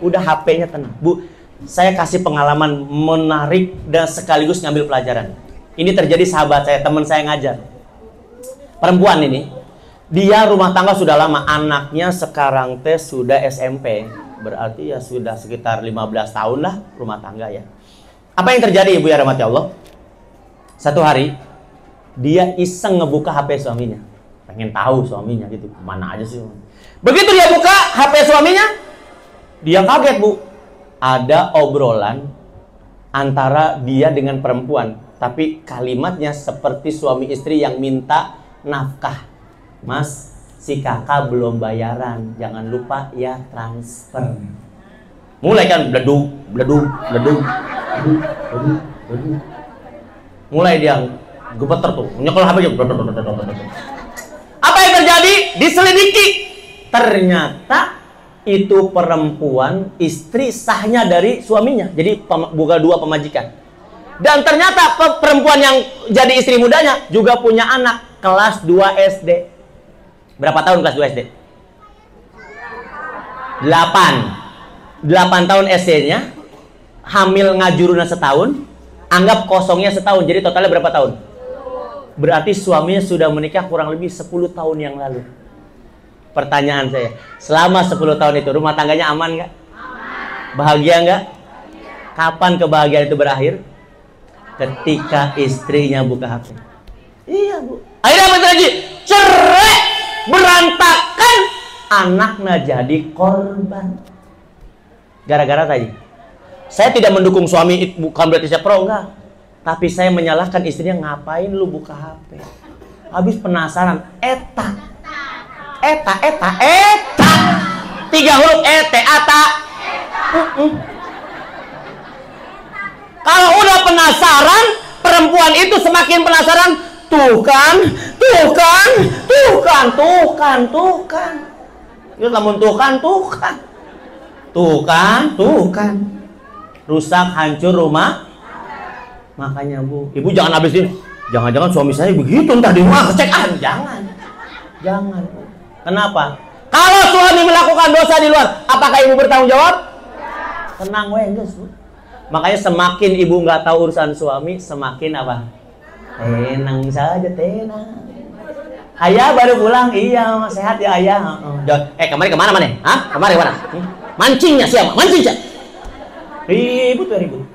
udah HP-nya tenang. Bu, saya kasih pengalaman menarik dan sekaligus ngambil pelajaran. Ini terjadi sahabat saya, teman saya ngajar. Perempuan ini, dia rumah tangga sudah lama, anaknya sekarang teh sudah SMP. Berarti ya sudah sekitar 15 tahun lah rumah tangga ya. Apa yang terjadi Ibu ya rahmati Allah? Satu hari, dia iseng ngebuka HP suaminya. Pengen tahu suaminya gitu, kemana aja sih. Begitu dia buka HP suaminya, dia kaget Bu. Ada obrolan antara dia dengan perempuan, tapi kalimatnya seperti suami istri yang minta nafkah. Mas, si kakak belum bayaran, jangan lupa ya transfer. Mulai kan bleduk, bleduk, bleduk, bleduk, bleduk, bleduk. Mulai dia gemeter tuh, nyekel HP-nya. Apa yang terjadi? Diselidiki. Ternyata itu perempuan istri sahnya dari suaminya. Jadi bukan dua pemajikan. Dan ternyata perempuan yang jadi istri mudanya juga punya anak kelas 2 SD. Berapa tahun kelas 2 SD? 8 tahun SD-nya. Hamil ngajuruna setahun. Anggap kosongnya setahun. Jadi totalnya berapa tahun? Berarti suaminya sudah menikah kurang lebih 10 tahun yang lalu. Pertanyaan saya, selama 10 tahun itu rumah tangganya aman nggak? Bahagia nggak? Kapan kebahagiaan itu berakhir? Ketika istrinya buka HP. Iya Bu. Akhirnya apa lagi? Cerai, berantakan, anaknya jadi korban. Gara-gara tadi. Saya tidak mendukung suami, bukan berarti saya pro, enggak. Tapi saya menyalahkan istrinya, ngapain lu buka HP? Habis penasaran, eta. 3 huruf ata. Kalau udah penasaran, perempuan itu semakin penasaran. Tuh kan. Itu namun tuh kan. Rusak, hancur rumah. Makanya Bu, Ibu jangan habis ini. Jangan-jangan suami saya begitu, entah di rumah kecekan. Jangan. Kenapa? Kalau suami melakukan dosa di luar, apakah ibu bertanggung jawab? Tenang weh, guys. Makanya semakin ibu nggak tahu urusan suami, semakin apa? Tenang saja, tenang. Ayah baru pulang, iya sehat ya ayah. Kemarin kemana mana? Hah? Kemarin kemana? Mancingnya siapa? Mancing siapa? Ribut ya ribut.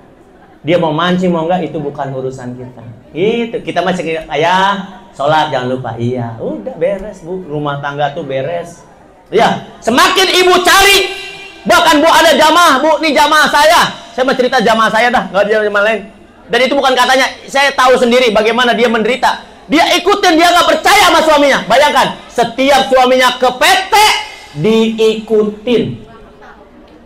Dia mau mancing mau enggak itu bukan urusan kita. Itu kita masih ayah sholat jangan lupa. Iya, udah beres bu. Rumah tangga tuh beres. Ya, semakin ibu cari, bahkan bu ada jamaah bu, nih jamaah saya mau cerita jamaah saya dah, nggak ada jamaah lain. Dan itu bukan katanya, saya tahu sendiri bagaimana dia menderita. Dia ikutin, dia nggak percaya sama suaminya. Bayangkan, setiap suaminya ke PT diikutin.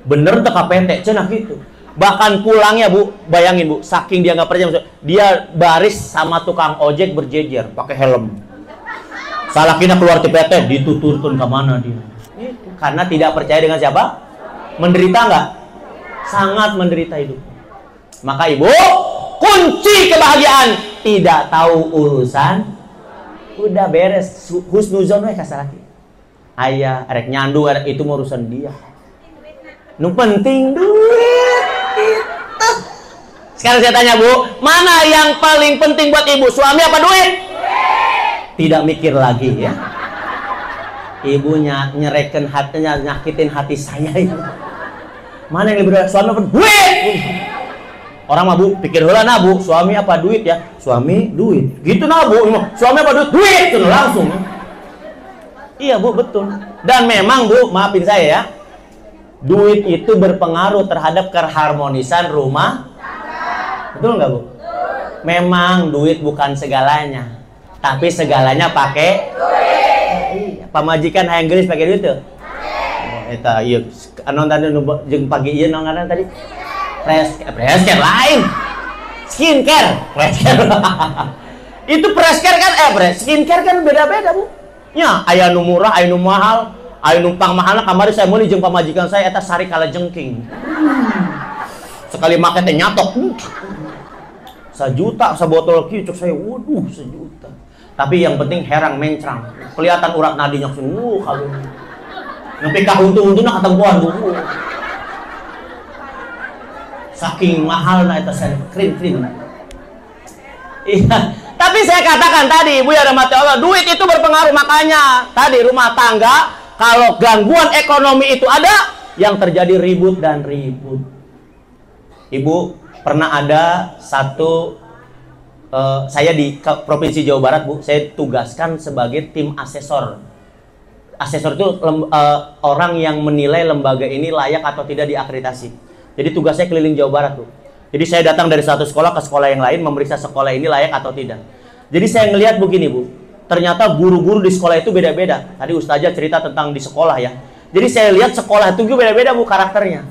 Bener tuh ke PT, cenah gitu. Bahkan pulangnya bu, bayangin bu, saking dia nggak percaya, dia baris sama tukang ojek berjejer, pakai helm. Salah kena keluar di PT, dituturkan ke mana dia? Itu. Karena tidak percaya dengan siapa? Menderita nggak? Sangat menderita hidup. Maka ibu, kunci kebahagiaan tidak tahu urusan, udah beres. Husnuzon weh kasalaki. Ayah, rek nyandu, itu urusan dia. Nu penting duit. Itu. Sekarang saya tanya bu, mana yang paling penting buat ibu, suami apa duit? Tidak mikir lagi ya. Ibunya nyereken hatinya, nyakitin hati saya itu. Mana yang lebih berat, suami apa duit? Orang mah bu, pikir heula nah bu, suami apa duit ya? Suami duit. Gitu nah bu, suami apa duit? Duit itu langsung. Iya bu, betul. Dan memang bu, maafin saya ya. Duit itu berpengaruh terhadap keharmonisan rumah. Betul nggak bu? Memang duit bukan segalanya, tapi segalanya pakai duit. Pamajikan hayang geus pakai duit tuh. Eta ieu anon tadi jeung pagi ieu naon ngaran tadi? Preskare lain. Skincare. Preskare. Itu preskare kan skincare kan beda-beda bu. Nya aya nu murah, aya nu mahal. Ayo numpang mahal kamari saya mau jeung pamajikan saya eta sari kala jengking. Sekali make teh nyatok. 1 juta sabotol kieu cok saya. Waduh, 1 juta. Tapi yang penting herang mencrang. Kelihatan urat nadinya semua kalau. Nepi ka huntu-huntuna katempuan bu. Saking mahalna eta sari krim-krim. Iya. Tapi saya katakan tadi, ibu ya rahmati Allah, duit itu berpengaruh. Makanya tadi rumah tangga kalau gangguan ekonomi itu ada, yang terjadi ribut dan ribut. Ibu, pernah ada satu, saya di Provinsi Jawa Barat, bu, saya tugaskan sebagai tim asesor. Asesor itu orang yang menilai lembaga ini layak atau tidak diakreditasi. Jadi tugasnya keliling Jawa Barat, bu. Jadi saya datang dari satu sekolah ke sekolah yang lain, memeriksa sekolah ini layak atau tidak. Jadi saya ngelihat begini, bu. Ternyata guru-guru di sekolah itu beda-beda. Tadi Ustazah cerita tentang di sekolah ya. Jadi saya lihat sekolah itu beda-beda bu karakternya.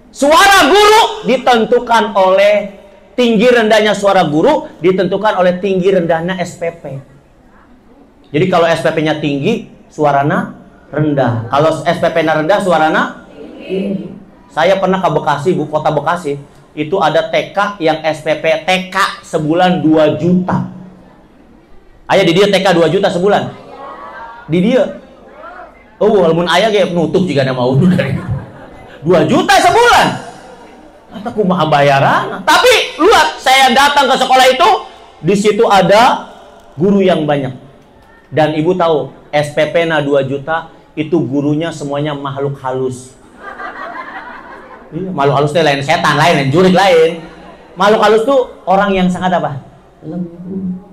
Suara guru ditentukan oleh tinggi rendahnya suara guru, ditentukan oleh tinggi rendahnya SPP. Jadi kalau SPP-nya tinggi, suaranya rendah. Kalau SPP-nya rendah, suaranya tinggi. Saya pernah ke Bekasi bu, kota Bekasi. Itu ada TK yang SPP TK sebulan 2 juta. Ayah di dia TK 2 juta sebulan. Di dia. Oh, walaupun ayah kayak penutup jika ada mau dari 2 juta sebulan. Kata kumaha bayaran. Tapi lihat, saya datang ke sekolah itu, di situ ada guru yang banyak. Dan ibu tahu, SPP-nya 2 juta itu gurunya semuanya makhluk halus. Makhluk halus itu lain setan, lain jurik lain. Makhluk halus tuh orang yang sangat apa? Lembut.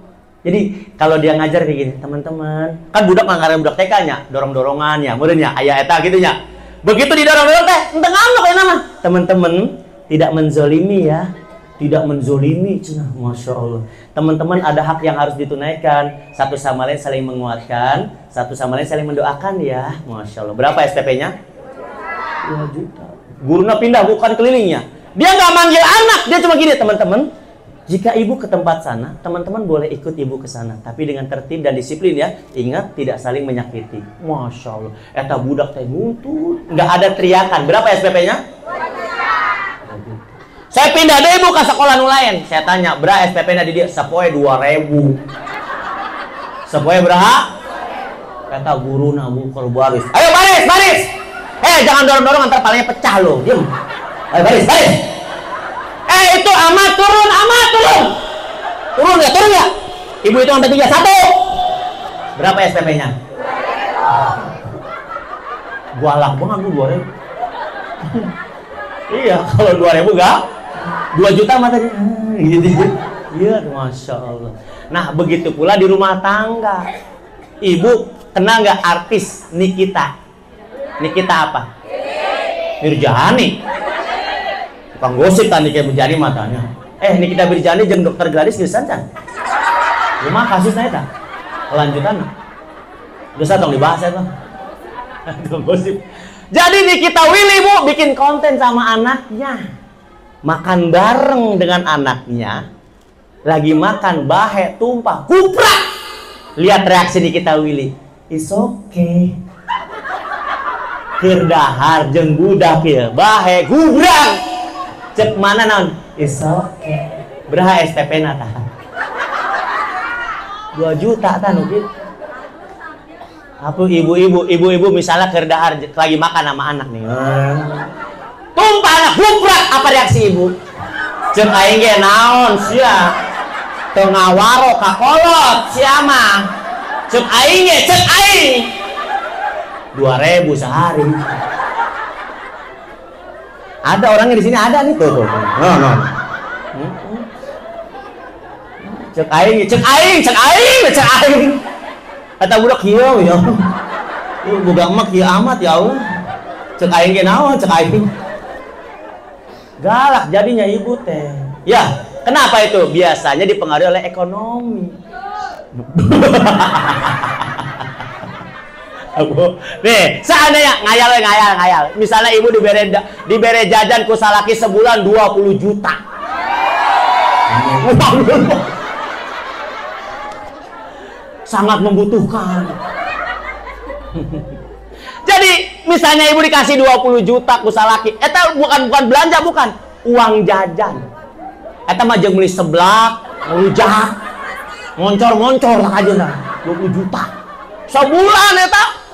Jadi kalau dia ngajar kayak gini, teman-teman, kan budak nganggaran budak TK-nya, dorong-dorongannya, kemudiannya ayah eta gitu nya. Begitu didorong-dorong teh, enteng apa kayak nama? Teman-teman tidak menzolimi ya, tidak menzolimi, cenah, masya Allah. Teman-teman ada hak yang harus ditunaikan, satu sama lain saling menguatkan, satu sama lain saling mendoakan ya, masya Allah. Berapa SPP-nya? 2 juta. Gurunya pindah bukan kelilingnya. Dia nggak manggil anak, dia cuma gini, teman-teman. Jika ibu ke tempat sana, teman-teman boleh ikut ibu ke sana, tapi dengan tertib dan disiplin ya. Ingat, tidak saling menyakiti. Masya Allah. Eta budak teh nuntut, nggak ada teriakan. Berapa SPP-nya? Saya pindah deh ibu ke sekolah lain. Saya tanya, berapa SPP-nya di dia? Sepoe 2.000. Sepoe berapa? Kata guru nabu kalau baris. Ayo baris, baris. Jangan dorong-dorong antar palanya pecah lo. Diam. Ayo baris, baris. Itu amat turun, amat turun. Turun ya, turun ya. Ibu itu sampai 3, 1. Berapa SPP-nya? Galak banget bu 2.000. Iya, kalau 2.000 enggak 2 juta mah tadi. Gitu. Iya, masya Allah. Nah, begitu pula di rumah tangga. Ibu kenal nggak artis Nikita? Nikita apa? Mirjani. Bukan gosip tadi kayak Mirjani matanya. Nikita Mirjani jeung dokter Gladys geus can. Rumah kasusnya eta. Kelanjutan. Geus tong dibahas eta. Gosip. Jadi Nikita Willy bu bikin konten sama anaknya. Makan bareng dengan anaknya. Lagi makan bahe tumpah. Kuprak. Lihat reaksi Nikita Willy. It's okay. Keur dahar jeung budak ya. Bahe gubrak. Cek mana naon? It's okay. Beraha SPP-na tah? 2 juta tah nu kitu. Apa ibu-ibu misalnya keur dahar lagi makan sama anak nih. Tumpah anak gubrak, apa reaksi ibu? Cek aing ge naon sia? Teu ngawaro ka kolot sia mah. Cek aing ge, cek aing. 2.000 sehari. Ada orangnya di sini ada nih tuh. No. Cek aing, cek aing, cek aing, cek aing. Kata budak kieu ya. Budak mah kieu amat ya Allah. Cek aing ge naon, cek aing. Galak jadinya ibu teh. Ya, kenapa itu? Biasanya dipengaruhi oleh ekonomi. Nih, seandainya ngayal. Misalnya ibu dibere jajan ku salaki sebulan 20 juta. Sangat membutuhkan. Jadi, misalnya ibu dikasih 20 juta ku salaki, eta bukan belanja, bukan uang jajan. Eta mah jeung meuli seblak, ngelujak, ngoncor lah aja nah, 20 juta. Sebulan eta.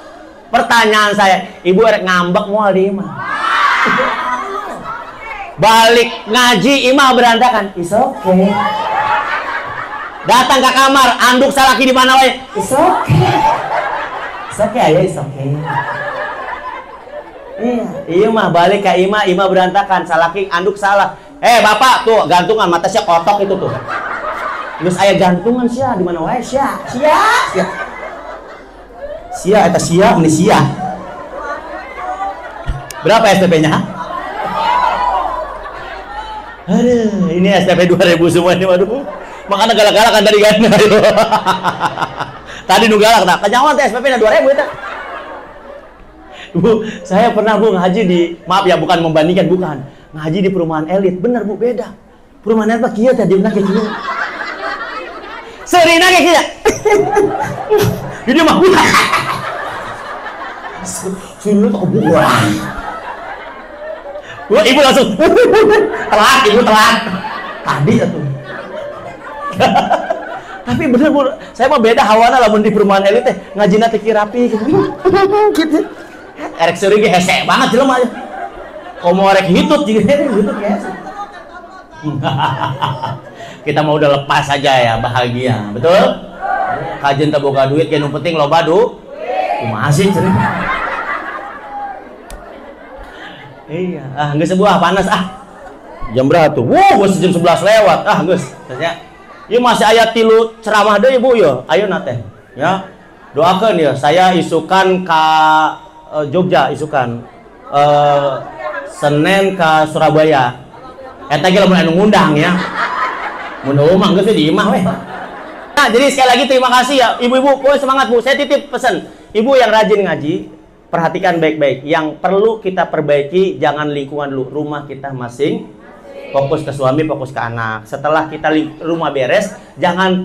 Pertanyaan saya, ibu rek ngambek moal di imah. Balik ngaji imah berantakan. It's okay. Datang ke kamar, anduk salaki di mana wae. It's okay. It's okay ya, it's okay. Iya mah balik ke imah berantakan, salaki anduk salah. Bapak tuh gantungan mata sia kotok itu tuh. Terus aya gantungan sia di mana wae sia. Sia eta sia ini sia. Berapa SPP-nya? Aduh, ini SPP 2.000 semua ini waduh. Makanya galak-galak kan tadi kan. Tadi nu galak tah. Kanyawan teh SPP-nya 2.000 eta. Bu, saya pernah Bu ngaji di, maaf ya bukan membandingkan, bukan. Ngaji di perumahan elit. Bener Bu, beda. Perumahan elit kieu teh diuna kieu. Serina kayak kieu. Ini mah suruh tuh kebuang. Wah, ibu langsung telat, ibu telat. Tadi tuh. Tapi bener Bu, saya mah beda hawana lamun di perumahan elit teh ngajina teh rapi gitu. Erek seureung ge hese banget jelema aja. Komo rek hitut gitu ya. Kita mau udah lepas aja ya, bahagia. Betul? Kajian tak boga duit, yang penting loba du. Masih cerita. Iya, nggak sebuah panas Jam berapa tuh? Gus jam 11 lewat. Gus. Tanya. Ieu masih aya 3 ceramah deui Bu ya. Ayo nate. Ya. Doakeun ya, saya isukan ka Jogja isukan. Senin ke Surabaya. Eta ge lamun anu ngundang ya. Mun mah geus di imah weh. Nah, jadi sekali lagi terima kasih ya ibu-ibu, semangat Bu. Saya titip pesan, ibu yang rajin ngaji, perhatikan baik-baik. Yang perlu kita perbaiki, jangan lingkungan dulu, rumah kita masing. Fokus ke suami, fokus ke anak. Setelah kita rumah beres, jangan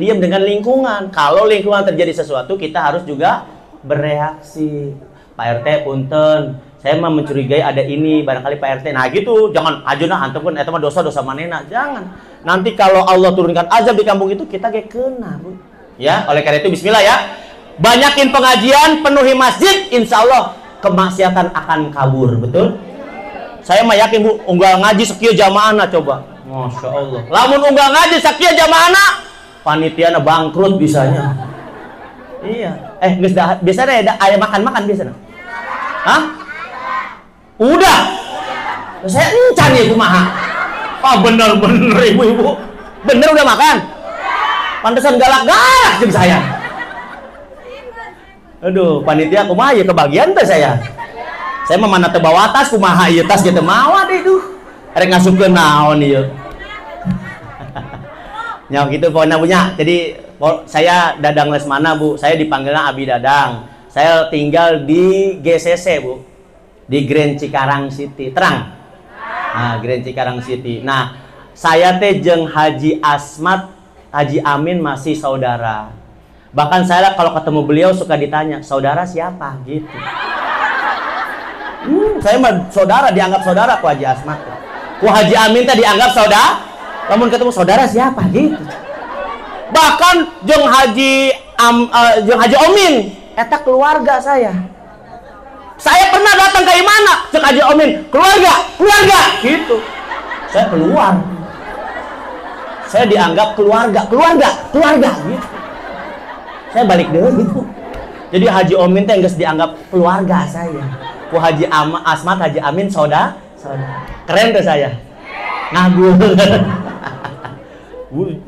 diam dengan lingkungan. Kalau lingkungan terjadi sesuatu, kita harus juga bereaksi. Pak RT punten, saya mah mencurigai ada ini, barangkali Pak RT. Nah gitu, jangan ajuna antepun eta mah dosa-dosa manehna, jangan. Nanti kalau Allah turunkan azab di kampung itu, kita kayak kena Bu. Ya, oleh karena itu bismillah ya. Banyakin pengajian, penuhi masjid, insya Allah kemaksiatan akan kabur. Betul? Saya mah yakin Bu, unggal ngaji sekieu jamaahna coba. Masya Allah. Lamun unggal ngaji sekieu jamaahna, panitiana bangkrut bisanya. Iya. Geus dah biasanya aya makan-makan biasanya. Hah? Udah. Saya encan ya kumaha. Bener-bener ibu-ibu. Bener udah makan? Pantesan galak-galak jeung saya. Aduh, panitia kumaha ya kebagian teh saya. Saya mah mana teu bawa tas kumaha ieu tas kitu mawa deh duh. Rek ngasupkeun naon ieu. Nya gitu pokona Bu nya. Jadi saya Dadang Lesmana Bu, saya dipanggilnya Abi Dadang. Saya tinggal di GCC Bu. Di Grand Cikarang City. Terang. Nah, Grand Cikarang City. Nah, saya teh jeung Haji Asmat, Haji Amin masih saudara. Bahkan saya kalau ketemu beliau suka ditanya, saudara siapa? Gitu. Saya mah saudara, dianggap saudara ku Haji Asmat. Ku Haji Amin teh dianggap saudara. Namun ketemu saudara siapa? Gitu. Bahkan jeung Haji Omin, eta keluarga saya. Saya pernah datang ke mana? Cek Haji Omin, keluarga, gitu. Saya keluar. Saya dianggap keluarga, gitu. Saya balik deh gitu. Jadi Haji Omin teh geus dianggap keluarga saya. Ku Haji Asmat, Haji Amin saudara. Keren tuh saya. Ngagul.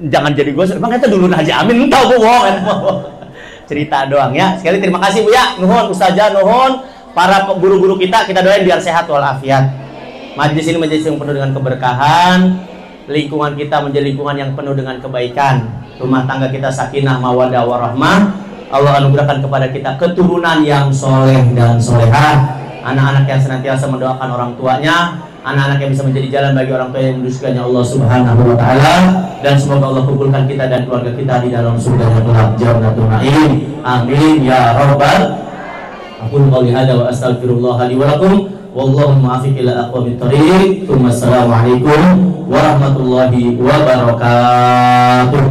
Jangan jadi gue. Emang itu dulu Haji Amin tahu bohong. Cerita doang ya. Sekali terima kasih Bu ya. Nuhun Ustazah, nuhun para guru-guru kita doain biar sehat walafiat. Majlis ini menjadi yang penuh dengan keberkahan. Lingkungan kita menjadi lingkungan yang penuh dengan kebaikan. Rumah tangga kita sakinah mawaddah warahmah. Allah anugerahkan kepada kita keturunan yang soleh dan solehah. Anak-anak yang senantiasa mendoakan orang tuanya. Anak-anak yang bisa menjadi jalan bagi orang tua yang mendudukannya Allah Subhanahu wa Ta'ala. Dan semoga Allah kumpulkan kita dan keluarga kita di dalam surga Jannatul Na'im. Amin ya rabbal. Aku qouli hada wa astaghfirullah li wa lakum. Wallahu muwaffiq ila aqwamit thoriq. Assalamualaikum warahmatullahi wabarakatuh.